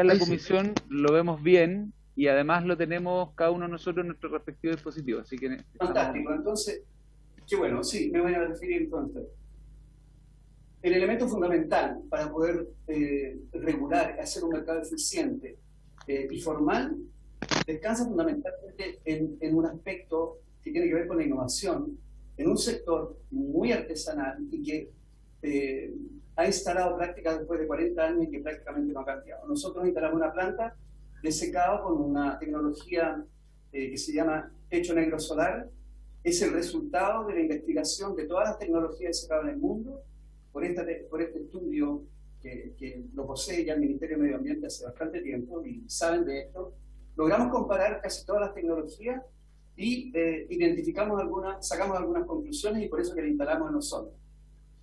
la comisión lo vemos bien y además lo tenemos cada uno de nosotros en nuestro respectivo dispositivo, así que fantástico. Entonces, qué bueno, sí, me voy a referir entonces. El elemento fundamental para poder regular, hacer un mercado eficiente y formal, descansa fundamentalmente en un aspecto que tiene que ver con la innovación, en un sector muy artesanal y que ha instalado prácticas después de 40 años y que prácticamente no ha cambiado. Nosotros instalamos una planta de secado con una tecnología que se llama techo negro solar. Es el resultado de la investigación de todas las tecnologías de secado en el mundo por este estudio que lo posee ya el Ministerio de Medio Ambiente hace bastante tiempo y saben de esto. Logramos comparar casi todas las tecnologías y identificamos sacamos algunas conclusiones y por eso que la instalamos en los hornos.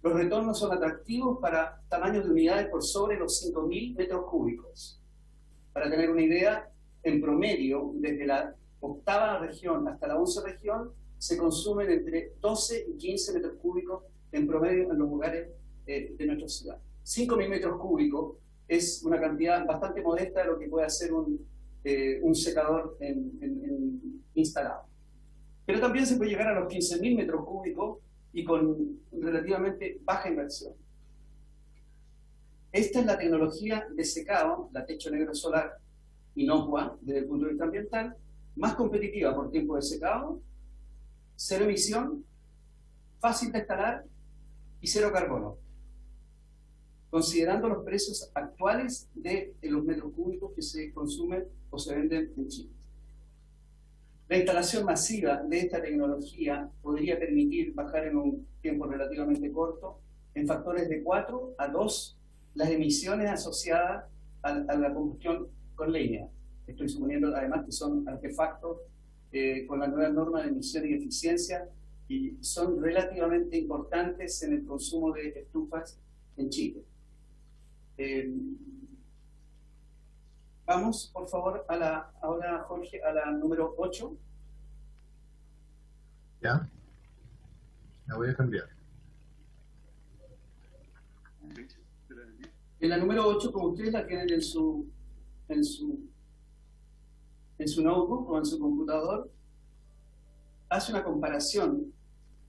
Los retornos son atractivos para tamaños de unidades por sobre los 5.000 metros cúbicos. Para tener una idea, en promedio, desde la 8ª región hasta la 11ª región, se consumen entre 12 y 15 metros cúbicos en promedio en los lugares de nuestra ciudad. 5.000 metros cúbicos es una cantidad bastante modesta de lo que puede hacer un secador instalado. Pero también se puede llegar a los 15.000 metros cúbicos y con relativamente baja inversión. Esta es la tecnología de secado, la techo negro solar inocua desde el punto de vista ambiental, más competitiva por tiempo de secado, cero emisión, fácil de instalar y cero carbono, considerando los precios actuales de los metros cúbicos que se consumen o se venden en Chile. La instalación masiva de esta tecnología podría permitir bajar en un tiempo relativamente corto, en factores de 4 a 2, las emisiones asociadas a la combustión con leña. Estoy suponiendo además que son artefactos con la nueva norma de emisión y eficiencia y son relativamente importantes en el consumo de estufas en Chile. Vamos, por favor, ahora, Jorge, a la número 8. Ya. La voy a cambiar. En la número 8, como ustedes la tienen en su notebook o en su computador, hace una comparación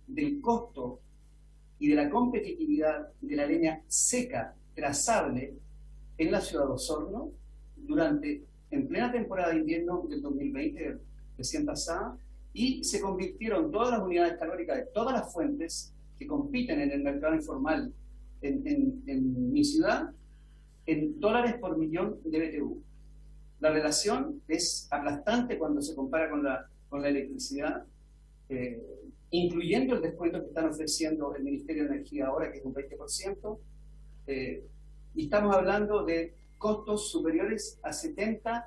del costo y de la competitividad de la leña seca trazable en la ciudad de Osorno en plena temporada de invierno del 2020, recién pasada, y se convirtieron todas las unidades calóricas de todas las fuentes que compiten en el mercado informal en mi ciudad en dólares por millón de BTU. La relación es aplastante cuando se compara con la electricidad, incluyendo el descuento que están ofreciendo el Ministerio de Energía ahora, que es un 20%, y estamos hablando de costos superiores a $70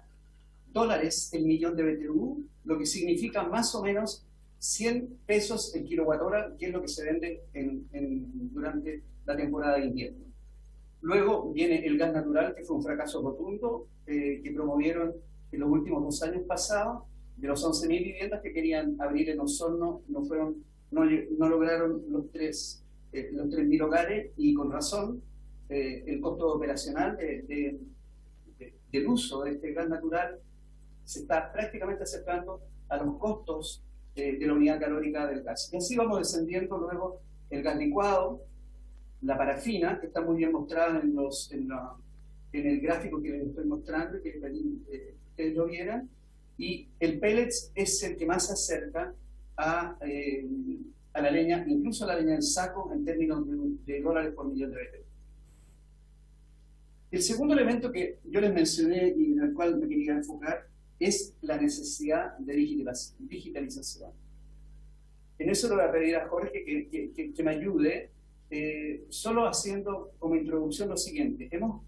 el millón de BTU, lo que significa más o menos 100 pesos el kilowatt-hora, que es lo que se vende durante la temporada de invierno. Luego viene el gas natural, que fue un fracaso rotundo, que promovieron en los últimos 2 años pasados. De los 11.000 viviendas que querían abrir en Osorno, no lograron los 3.000 hogares, y con razón. El costo operacional del uso de este gas natural se está prácticamente acercando a los costos de la unidad calórica del gas. Y así vamos descendiendo luego el gas licuado, la parafina, que está muy bien mostrada en el gráfico que les estoy mostrando, que ustedes lo vieran, y el pellets es el que más se acerca a la leña, incluso a la leña en saco, en términos de dólares por millón de BTU. El segundo elemento que yo les mencioné y en el cual me quería enfocar es la necesidad de digitalización. En eso le voy a pedir a Jorge que me ayude, solo haciendo como introducción lo siguiente. Hemos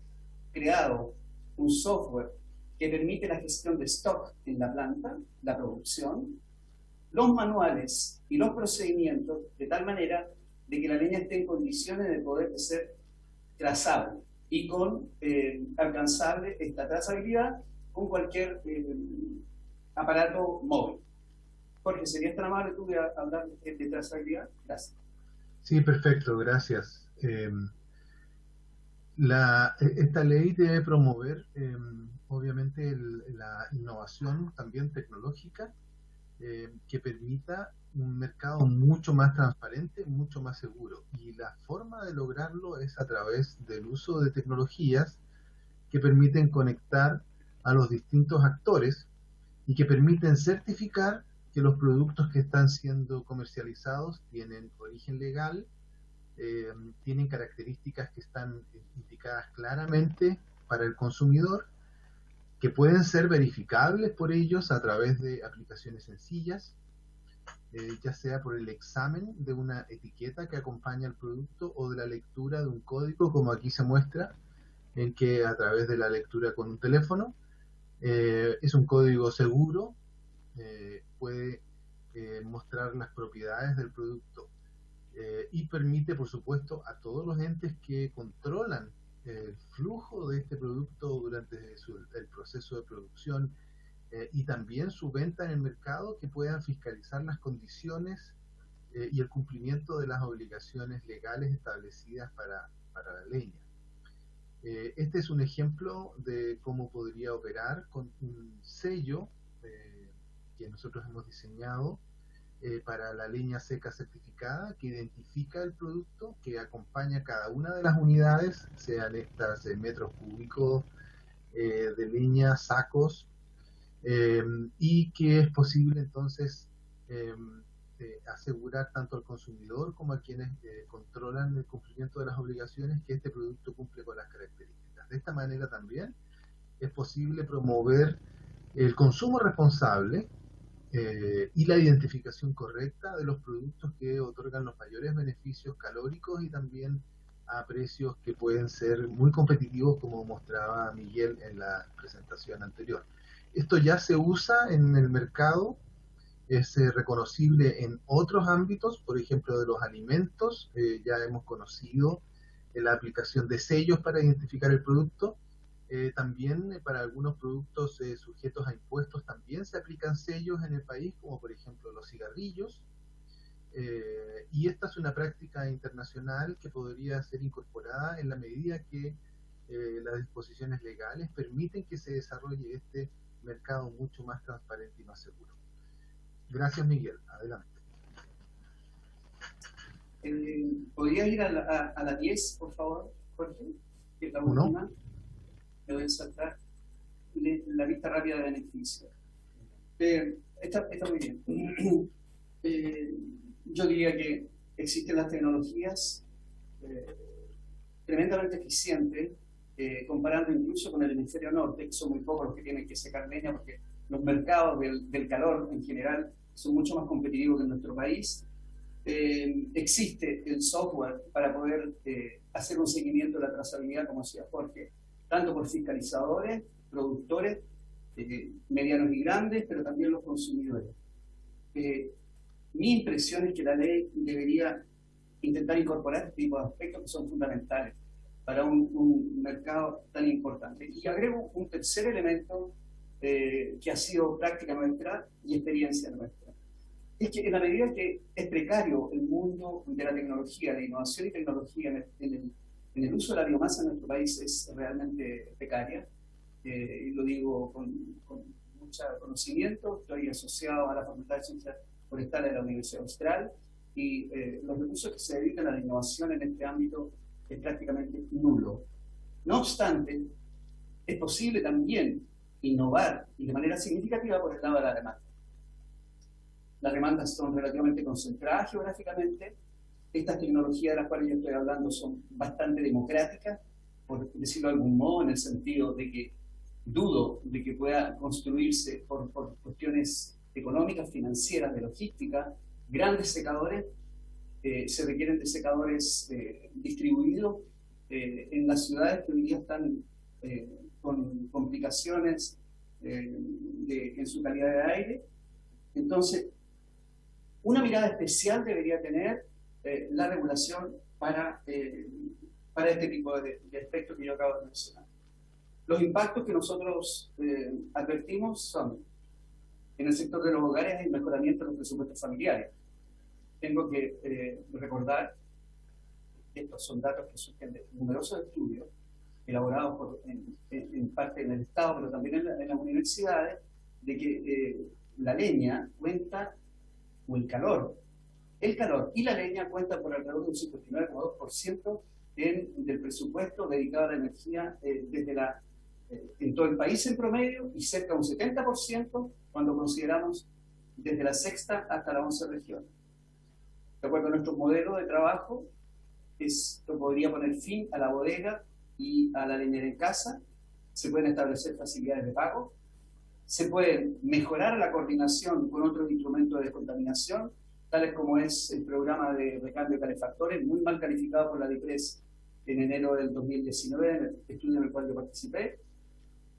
creado un software que permite la gestión de stock en la planta, la producción, los manuales y los procedimientos, de tal manera de que la leña esté en condiciones de poder ser trazable y alcanzable esta trazabilidad con cualquier aparato móvil. Jorge, ¿serías tan amable tú de hablar de trazabilidad? Gracias. Sí, perfecto, gracias. Esta ley debe promover, obviamente, la innovación también tecnológica que permita un mercado mucho más transparente, mucho más seguro. Y la forma de lograrlo es a través del uso de tecnologías que permiten conectar a los distintos actores y que permiten certificar que los productos que están siendo comercializados tienen origen legal, tienen características que están indicadas claramente para el consumidor, que pueden ser verificables por ellos a través de aplicaciones sencillas, ya sea por el examen de una etiqueta que acompaña al producto o de la lectura de un código, como aquí se muestra, en que a través de la lectura con un teléfono, es un código seguro, puede mostrar las propiedades del producto y permite, por supuesto, a todos los entes que controlan el flujo de este producto durante el proceso de producción y también su venta en el mercado, que puedan fiscalizar las condiciones y el cumplimiento de las obligaciones legales establecidas para la leña. Este es un ejemplo de cómo podría operar con un sello que nosotros hemos diseñado para la leña seca certificada, que identifica el producto, que acompaña cada una de las unidades, sean estas metros cúbicos de leña, sacos, y que es posible entonces asegurar tanto al consumidor como a quienes controlan el cumplimiento de las obligaciones que este producto cumple con las características. De esta manera también es posible promover el consumo responsable y la identificación correcta de los productos que otorgan los mayores beneficios calóricos y también a precios que pueden ser muy competitivos, como mostraba Miguel en la presentación anterior. Esto ya se usa en el mercado, es reconocible en otros ámbitos, por ejemplo de los alimentos, ya hemos conocido la aplicación de sellos para identificar el producto. También para algunos productos sujetos a impuestos también se aplican sellos en el país, como por ejemplo los cigarrillos, y esta es una práctica internacional que podría ser incorporada en la medida que las disposiciones legales permiten que se desarrolle este mercado mucho más transparente y más seguro. Gracias, Miguel. Adelante. ¿Podrías ir a la 10, por favor, Jorge? Que es la última. Me voy a saltar la vista rápida de beneficios. Está muy bien. Yo diría que existen las tecnologías tremendamente eficientes, comparando incluso con el hemisferio norte, que son muy pocos los que tienen que secar leña, porque los mercados del calor en general son mucho más competitivos que en nuestro país. Existe el software para poder hacer un seguimiento de la trazabilidad, como decía Jorge, tanto por fiscalizadores, productores, medianos y grandes, pero también los consumidores. Mi impresión es que la ley debería intentar incorporar este tipo de aspectos que son fundamentales para un mercado tan importante. Y agrego un tercer elemento que ha sido práctica nuestra y experiencia nuestra. Es que en la medida que es precario el mundo de la tecnología, de innovación y tecnología en el uso de la biomasa en nuestro país es realmente precaria, y lo digo con mucho conocimiento. Estoy asociado a la Facultad de Ciencias Forestales de la Universidad Austral y los recursos que se dedican a la innovación en este ámbito es prácticamente nulo. No obstante, es posible también innovar y de manera significativa por el lado de la demanda. Las demandas son relativamente concentradas geográficamente. Estas tecnologías de las cuales yo estoy hablando son bastante democráticas, por decirlo de algún modo, en el sentido de que dudo de que pueda construirse por cuestiones económicas, financieras, de logística. Grandes secadores, se requieren de secadores distribuidos en las ciudades que hoy día están con complicaciones en su calidad de aire. Entonces, una mirada especial debería tener la regulación para este tipo de aspectos que yo acabo de mencionar. Los impactos que nosotros advertimos son: en el sector de los hogares hay mejoramiento de los presupuestos familiares. Tengo que recordar estos son datos que surgen de numerosos estudios elaborados en parte en el Estado, pero también en las universidades, de que la leña cuenta, o el calor y la leña cuentan por alrededor de un 59,2% del presupuesto dedicado a la energía en todo el país en promedio, y cerca de un 70% cuando consideramos desde la sexta hasta la 11 región. De acuerdo a nuestro modelo de trabajo, esto podría poner fin a la bodega y a la leñera en casa. Se pueden establecer facilidades de pago, se puede mejorar la coordinación con otros instrumentos de descontaminación, tales como es el programa de recambio de calefactores, muy mal calificado por la DIPRES en enero del 2019, en el estudio en el cual yo participé,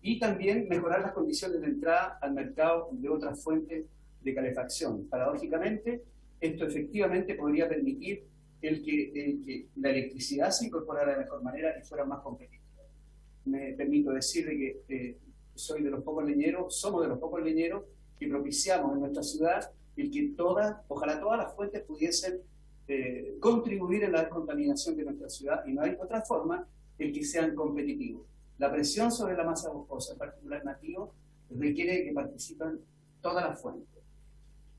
y también mejorar las condiciones de entrada al mercado de otras fuentes de calefacción. Paradójicamente, esto efectivamente podría permitir el que la electricidad se incorporara de mejor manera y fuera más competitiva. Me permito decirle que soy de los pocos leñeros, somos de los pocos leñeros que propiciamos en nuestra ciudad el que ojalá todas las fuentes pudiesen contribuir en la descontaminación de nuestra ciudad, y no hay otra forma el que sean competitivos. La presión sobre la masa boscosa, en particular nativo, requiere que participen todas las fuentes.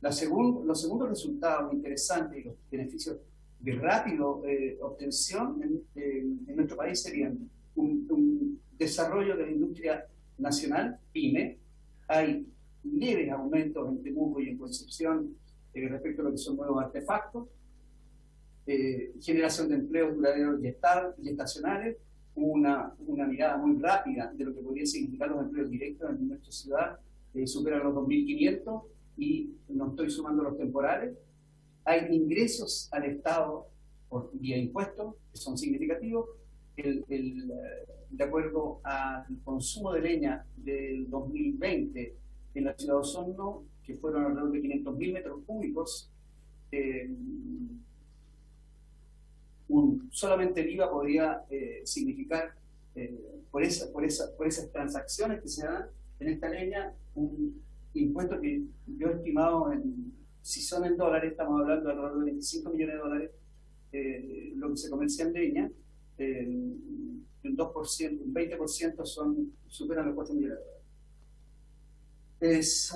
Los segundos resultados interesantes y los beneficios de rápido obtención en nuestro país serían un desarrollo de la industria nacional, PYME. Hay leves aumentos en Temuco y en Concepción respecto a lo que son nuevos artefactos, generación de empleos duraderos y estacionales, una mirada muy rápida de lo que podría significar los empleos directos en nuestra ciudad, superan los 2.500, y no estoy sumando los temporales. Hay ingresos al Estado por vía impuestos que son significativos. De acuerdo al consumo de leña del 2020 en la ciudad de Osorno, que fueron alrededor de 500.000 metros cúbicos, solamente el IVA podría significar, por esas transacciones que se dan en esta leña, un impuesto que yo he estimado, si son en dólares, estamos hablando de alrededor de 25 millones de dólares, lo que se comercia en leña, un 2%, un 20% superan los 4 millones de dólares. Es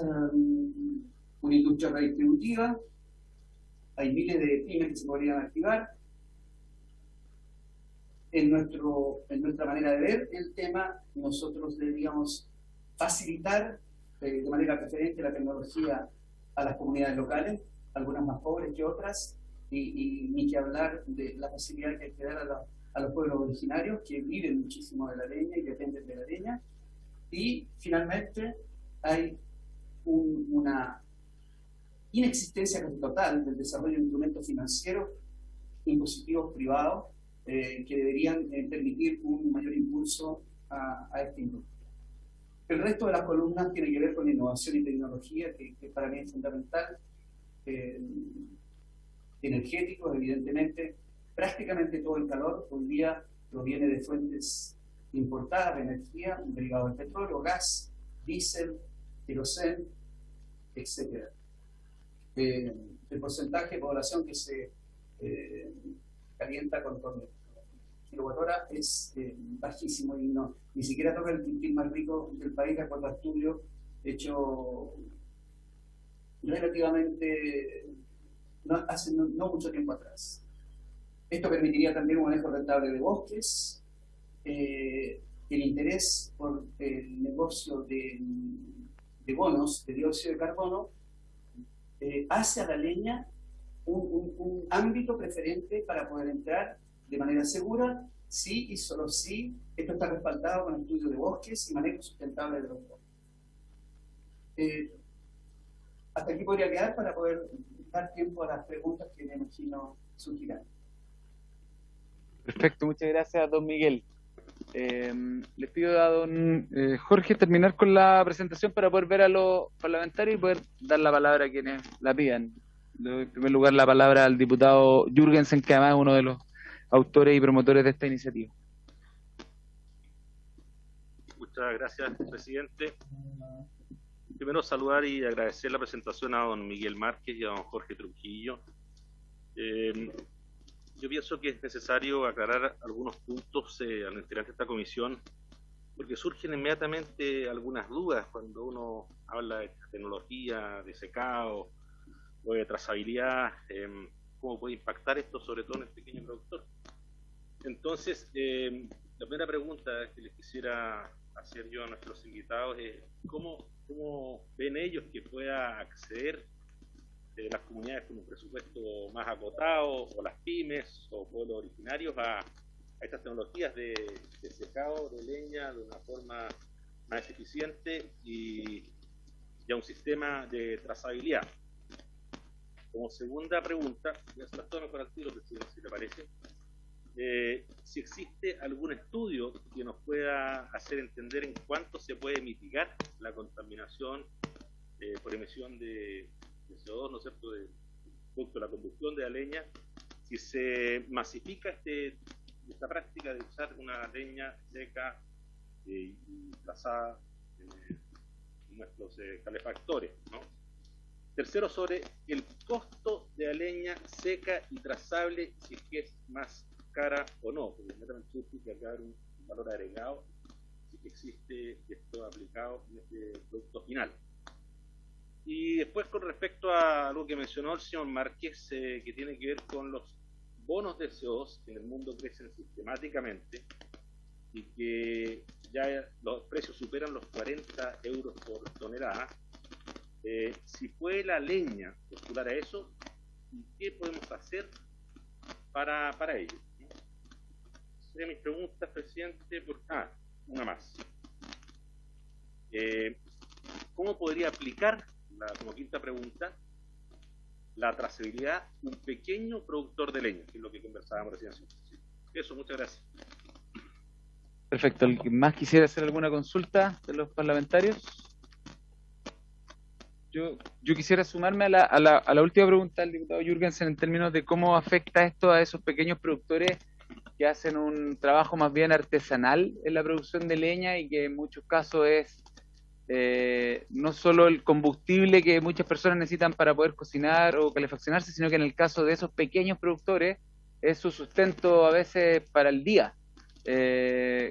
una industria redistributiva, hay miles de pymes que se podrían activar. En nuestra manera de ver el tema, nosotros deberíamos facilitar de manera preferente la tecnología a las comunidades locales, algunas más pobres que otras, y ni que hablar de la facilidad que hay que dar a los pueblos originarios que viven muchísimo de la leña y dependen de la leña. Y finalmente hay una inexistencia casi total del desarrollo de instrumentos financieros impositivos privados que deberían permitir un mayor impulso a esta industria. El resto de las columnas tiene que ver con innovación y tecnología, que para mí es fundamental. Energéticos, evidentemente, prácticamente todo el calor hoy día proviene de fuentes importadas de energía, derivados del petróleo, gas, diésel, queroseno, etc. El porcentaje de población que se calienta con kilowatt-hora es bajísimo, y ni siquiera toca el quintil más rico del país, de acuerdo a estudios hecho relativamente hace no mucho tiempo atrás. Esto permitiría también un manejo rentable de bosques, el interés por el negocio de bonos de dióxido de carbono hace a la leña un ámbito preferente para poder entrar de manera segura, sí y solo sí esto está respaldado con estudios de bosques y manejo sustentable de los bosques. Hasta aquí podría quedar para poder dar tiempo a las preguntas que me imagino surgirán. Perfecto, muchas gracias, don Miguel. Le pido a don Jorge terminar con la presentación para poder ver a los parlamentarios y poder dar la palabra a quienes la pidan. En primer lugar, la palabra al diputado Jürgensen, que además es uno de los autores y promotores de esta iniciativa. Muchas gracias, presidente. Primero, saludar y agradecer la presentación a don Miguel Márquez y a don Jorge Trujillo. Yo pienso que es necesario aclarar algunos puntos al interior de esta comisión, porque surgen inmediatamente algunas dudas cuando uno habla de tecnología, de secado o de trazabilidad, cómo puede impactar esto, sobre todo en el pequeño productor. Entonces, la primera pregunta que les quisiera hacer yo a nuestros invitados es ¿cómo ven ellos que pueda acceder las comunidades con un presupuesto más acotado, o las pymes o pueblos originarios a estas tecnologías de secado de leña de una forma más eficiente y a un sistema de trazabilidad? Como segunda pregunta, voy a hacer las tomas para el tiro, presidente, si le parece, si existe algún estudio que nos pueda hacer entender en cuánto se puede mitigar la contaminación por emisión de CO2, ¿no es cierto?, producto de la combustión de la leña, si se masifica esta práctica de usar una leña seca y trazada en nuestros calefactores, ¿no? Tercero, sobre el costo de la leña seca y trazable, si es que es más cara o no, porque inmediatamente significa que haber un valor agregado, si existe esto aplicado en este producto final. Y después, con respecto a algo que mencionó el señor Márquez, que tiene que ver con los bonos de CO2 que en el mundo crecen sistemáticamente y que ya los precios superan los 40 euros por tonelada, si puede la leña postular a eso, ¿y qué podemos hacer para ello? Serían mis preguntas, presidente. Una más. ¿Cómo podría aplicar, como quinta pregunta, la trazabilidad un pequeño productor de leña, que es lo que conversábamos recién? Eso, muchas gracias. Perfecto. ¿Alguien más quisiera hacer alguna consulta de los parlamentarios? Yo quisiera sumarme a la última pregunta del diputado Jürgensen en términos de cómo afecta esto a esos pequeños productores que hacen un trabajo más bien artesanal en la producción de leña y que en muchos casos es no solo el combustible que muchas personas necesitan para poder cocinar o calefaccionarse, sino que en el caso de esos pequeños productores es su sustento a veces para el día.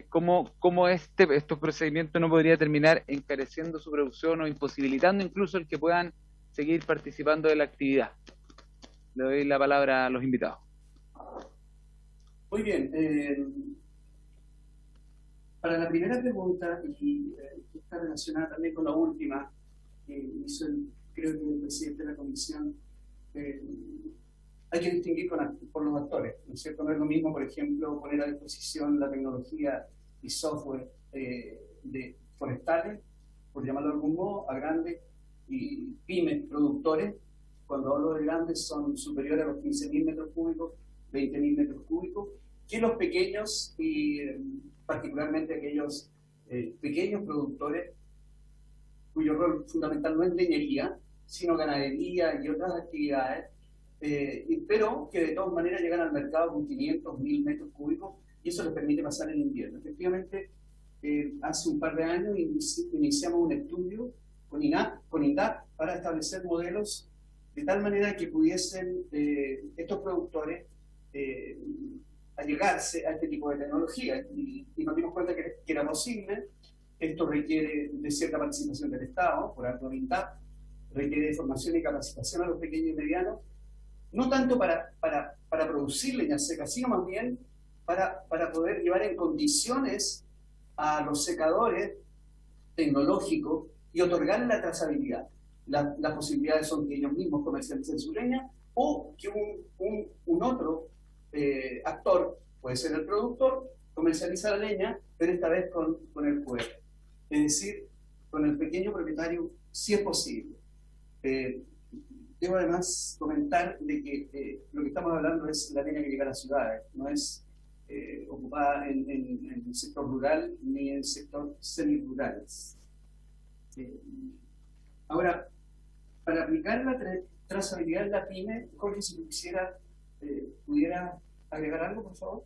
¿Cómo estos procedimientos no podría terminar encareciendo su producción o imposibilitando incluso el que puedan seguir participando de la actividad? Le doy la palabra a los invitados. Muy bien. Para la primera pregunta, y que está relacionada también con la última, que hizo creo que el presidente de la comisión, hay que distinguir por los actores, ¿no es cierto? No es lo mismo, por ejemplo, poner a disposición la tecnología y software de forestales, por llamarlo de algún modo, a grandes y pymes productores. Cuando hablo de grandes son superiores a los 15.000 metros cúbicos, 20.000 metros cúbicos, que los pequeños y particularmente aquellos pequeños productores cuyo rol fundamental no es leñería, sino ganadería y otras actividades, pero que de todas maneras llegan al mercado con 500, 1.000 metros cúbicos y eso les permite pasar el invierno. Efectivamente, hace un par de años iniciamos un estudio con INDAP para establecer modelos de tal manera que pudiesen estos productores allegarse a este tipo de tecnología y nos dimos cuenta que era posible. Esto requiere de cierta participación del Estado, por algo de INDAP, requiere de formación y capacitación a los pequeños y medianos, no tanto para producir leña seca, sino más bien para poder llevar en condiciones a los secadores tecnológicos y otorgarle la trazabilidad. Las posibilidades son que ellos mismos comercialicen su leña o que un otro actor, puede ser el productor, comercializa la leña, pero esta vez con el QR. Es decir, con el pequeño propietario, si es posible. Debo además comentar de que lo que estamos hablando es la leña que llega a las ciudades, no es ocupada en el sector rural ni en el sector semi-rurales. Ahora, para aplicar la trazabilidad en la pyme, Jorge, si quisiera, ¿pudiera agregar algo, por favor?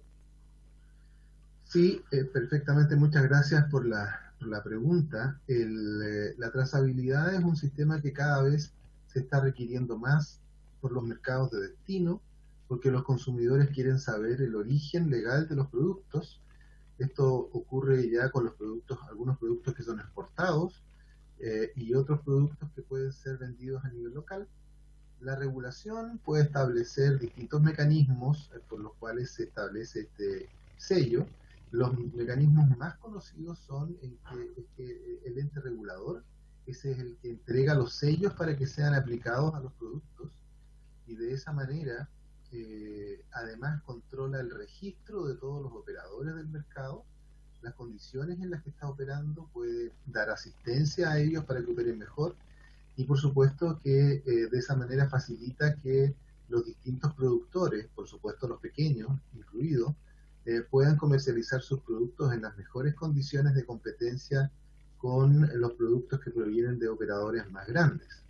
Sí, perfectamente. Muchas gracias por la pregunta. La trazabilidad es un sistema que cada vez se está requiriendo más por los mercados de destino, porque los consumidores quieren saber el origen legal de los productos. Esto ocurre ya con los productos, algunos productos que son exportados y otros productos que pueden ser vendidos a nivel local. La regulación puede establecer distintos mecanismos por los cuales se establece este sello. Los mecanismos más conocidos son en que el ente regulador, ese es el que entrega los sellos para que sean aplicados a los productos, y de esa manera además controla el registro de todos los operadores del mercado, las condiciones en las que está operando, puede dar asistencia a ellos para que operen mejor, y por supuesto que de esa manera facilita que los distintos productores, por supuesto los pequeños incluidos, puedan comercializar sus productos en las mejores condiciones de competencia con los productos que provienen de operadores más grandes.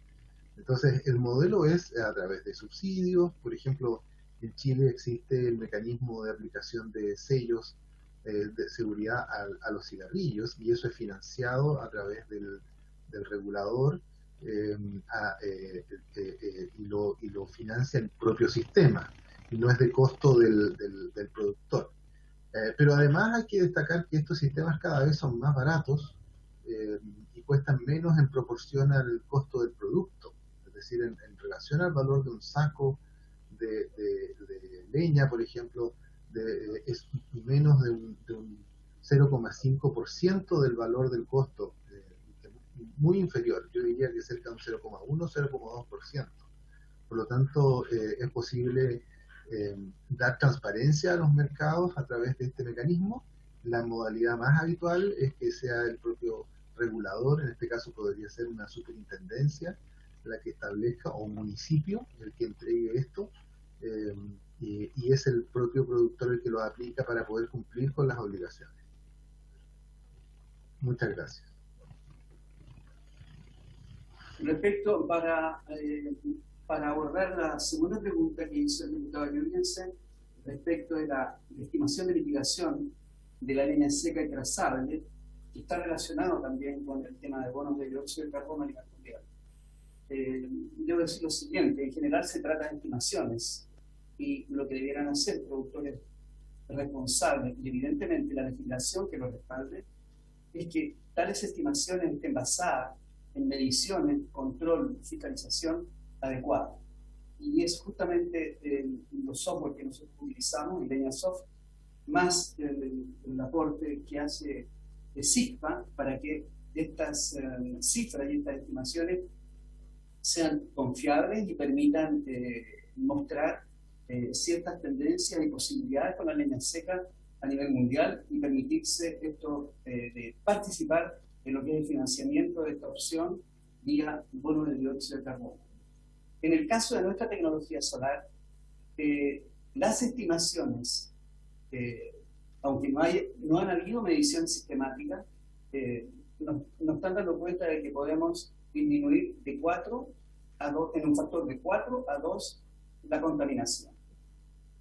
Entonces, el modelo es a través de subsidios. Por ejemplo, en Chile existe el mecanismo de aplicación de sellos de seguridad a los cigarrillos, y eso es financiado a través del regulador y lo financia el propio sistema, y no es de costo del productor. Pero además hay que destacar que estos sistemas cada vez son más baratos y cuestan menos en proporción al costo del producto. Es decir, en relación al valor de un saco de leña, por ejemplo, es menos de un 0,5% del valor del costo, muy inferior, yo diría que cerca de un 0,1, 0,2%. Por lo tanto, es posible dar transparencia a los mercados a través de este mecanismo. La modalidad más habitual es que sea el propio regulador, en este caso podría ser una superintendencia, la que establezca, o un municipio el que entregue esto, y es el propio productor el que lo aplica para poder cumplir con las obligaciones. Muchas gracias. Respecto, para abordar la segunda pregunta que hizo el diputado Jürgensen, respecto de la estimación de liquidación de la leña seca y trazable, que está relacionado también con el tema de bonos de dióxido de carbono a nivel mundial. Debo decir lo siguiente: en general se trata de estimaciones, y lo que debieran hacer productores responsables, y evidentemente la legislación que lo respalde, es que tales estimaciones estén basadas en mediciones, control, fiscalización adecuada. Y es justamente los software que nosotros utilizamos, LeñaSoft, más el aporte que hace SIGPA para que estas cifras y estas estimaciones sean confiables y permitan mostrar ciertas tendencias y posibilidades con la leña seca a nivel mundial, y permitirse esto de participar en lo que es el financiamiento de esta opción vía bono de dióxido de carbono. En el caso de nuestra tecnología solar, las estimaciones, aunque no han habido mediciones sistemáticas, nos están dando cuenta de que podemos disminuir de 4 a 2, en un factor de 4 a 2 la contaminación.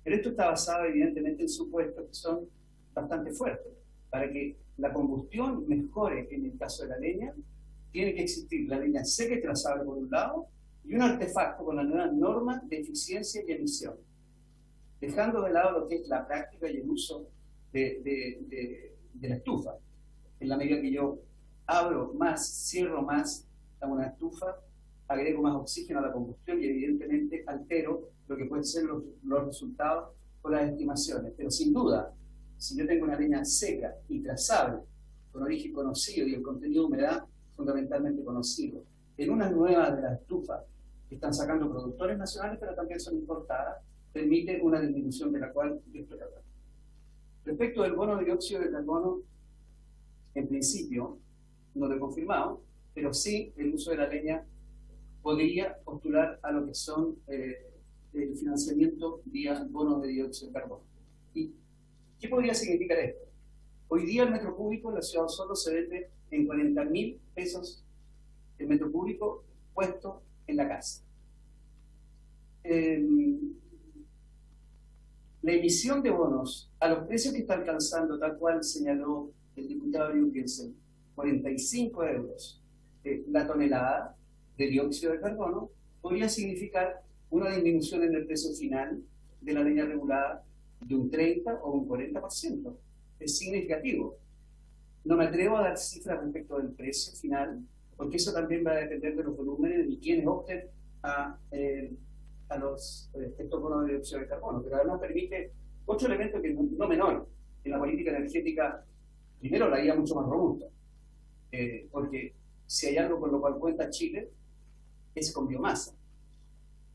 Pero esto está basado evidentemente en supuestos que son bastante fuertes. Para que la combustión mejore en el caso de la leña, tiene que existir la leña seca y trazable por un lado, y un artefacto con la nueva norma de eficiencia y emisión, dejando de lado lo que es la práctica y el uso de la estufa. En la medida que yo abro más, cierro más a una estufa, agrego más oxígeno a la combustión y evidentemente altero lo que pueden ser los resultados con las estimaciones. Pero sin duda, si yo tengo una leña seca y trazable, con origen conocido y el contenido de humedad fundamentalmente conocido, en una nueva de las estufas que están sacando productores nacionales, pero también son importadas, permite una disminución de la cual yo estoy hablando. Respecto del bono de dióxido de carbono, en principio, no lo he confirmado, pero sí el uso de la leña podría postular a lo que son el financiamiento vía bonos de dióxido de carbono. ¿Y qué podría significar esto? Hoy día el metro cúbico en la ciudad de Osorno se vende en 40.000 pesos el metro cúbico puesto en la casa. La emisión de bonos a los precios que está alcanzando, tal cual señaló el diputado Jürgensen, 45 euros la tonelada de dióxido de carbono, podría significar una disminución en el precio final de la leña regulada de un 30 o un 40%. Es significativo. No me atrevo a dar cifras respecto del precio final, porque eso también va a depender de los volúmenes y quiénes opten a estos bonos de dióxido de carbono, pero además permite otro elemento que no menor en la política energética. Primero, la guía mucho más robusta, porque si hay algo con lo cual cuenta Chile, es con biomasa.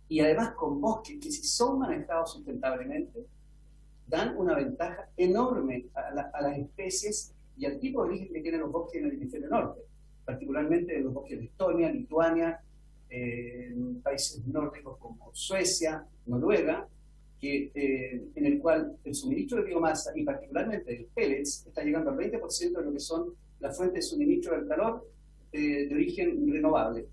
Y además con bosques que, si son manejados sustentablemente, dan una ventaja enorme a las especies y al tipo de origen que tienen los bosques en el hemisferio norte, particularmente en los bosques de Estonia, Lituania, en países nórdicos como Suecia, Noruega, en el cual el suministro de biomasa y particularmente de pellets está llegando al 20% de lo que son las fuentes de suministro del calor de origen renovable.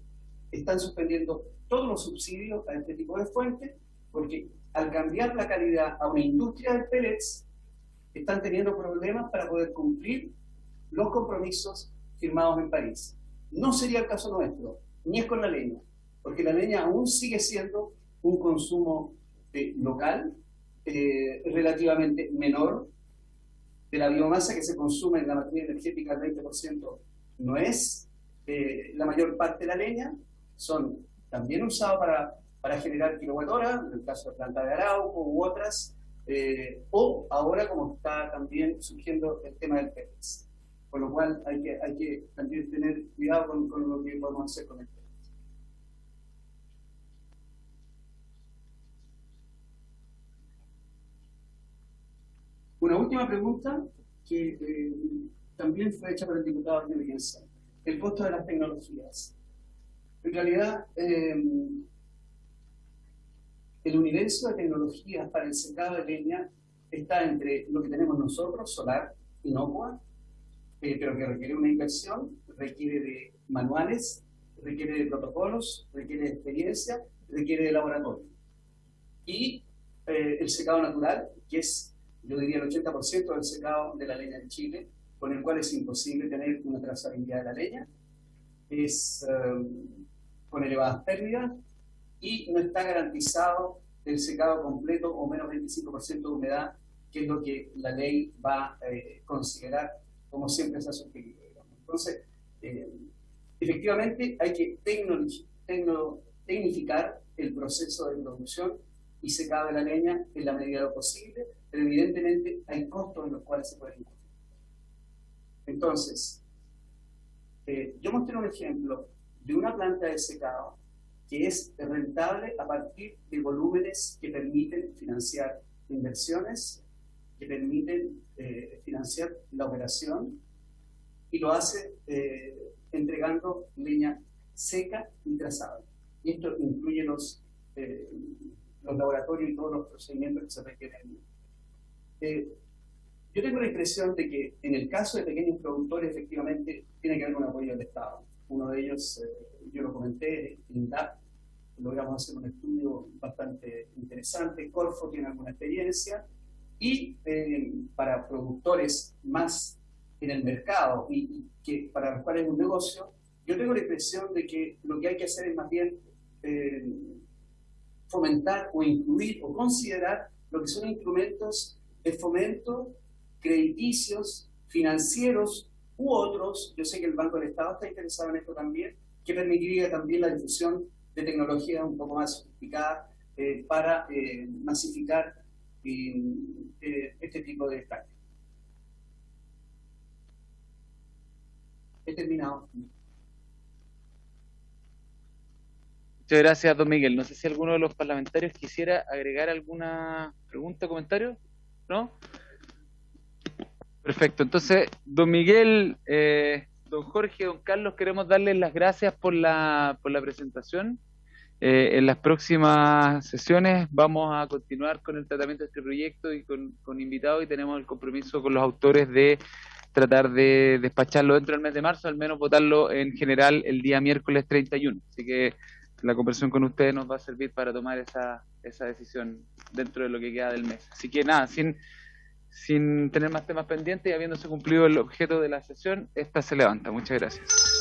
Están suspendiendo todos los subsidios a este tipo de fuentes porque al cambiar la calidad a una industria de pellets están teniendo problemas para poder cumplir los compromisos firmados en París. No sería el caso nuestro, ni es con la leña, porque la leña aún sigue siendo un consumo local relativamente menor. De la biomasa que se consume en la matriz energética, el 20% no es la mayor parte de la leña, son también usados para generar kilowatt-hora, en el caso de planta de Arauco u otras, o ahora como está también surgiendo el tema del pellets. Por lo cual hay que también tener cuidado con lo que podemos hacer con el pellets. Una última pregunta que también fue hecha por el diputado Ñubiense: el costo de las tecnologías. En realidad, el universo de tecnologías para el secado de leña está entre lo que tenemos nosotros, solar, inocua, pero que requiere una inversión, requiere de manuales, requiere de protocolos, requiere de experiencia, requiere de laboratorio. Y el secado natural, que es, yo diría, el 80% del secado de la leña en Chile, con el cual es imposible tener una trazabilidad de la leña, es con elevadas pérdidas y no está garantizado el secado completo o menos 25% de humedad, que es lo que la ley va a considerar como siempre se ha sugerido. Entonces, efectivamente hay que tecnificar el proceso de producción y secado de la leña en la medida de lo posible, pero evidentemente hay costos en los cuales se pueden incurrir. Entonces, yo mostré un ejemplo de una planta de secado que es rentable a partir de volúmenes que permiten financiar inversiones, que permiten financiar la operación, y lo hace entregando leña seca y trazable. Y esto incluye los laboratorios y todos los procedimientos que se requieren. Yo tengo la impresión de que en el caso de pequeños productores efectivamente tiene que haber un apoyo del Estado. Uno de ellos, yo lo comenté, INDAP, logramos hacer un estudio bastante interesante, Corfo tiene alguna experiencia, y para productores más en el mercado y que para los cuales es un negocio, yo tengo la impresión de que lo que hay que hacer es más bien fomentar o incluir o considerar lo que son instrumentos de fomento, crediticios, financieros u otros. Yo sé que el Banco del Estado está interesado en esto también, que permitiría también la difusión de tecnologías un poco más sofisticadas para masificar este tipo de prácticas. He terminado. Muchas gracias, don Miguel. No sé si alguno de los parlamentarios quisiera agregar alguna pregunta o comentario. ¿No? Perfecto. Entonces, don Miguel, don Jorge, don Carlos, queremos darles las gracias por la presentación. En las próximas sesiones vamos a continuar con el tratamiento de este proyecto y con invitados, y tenemos el compromiso con los autores de tratar de despacharlo dentro del mes de marzo, al menos votarlo en general el día miércoles 31. Así que la conversación con ustedes nos va a servir para tomar esa decisión dentro de lo que queda del mes. Así que nada, sin tener más temas pendientes y habiéndose cumplido el objeto de la sesión, esta se levanta. Muchas gracias.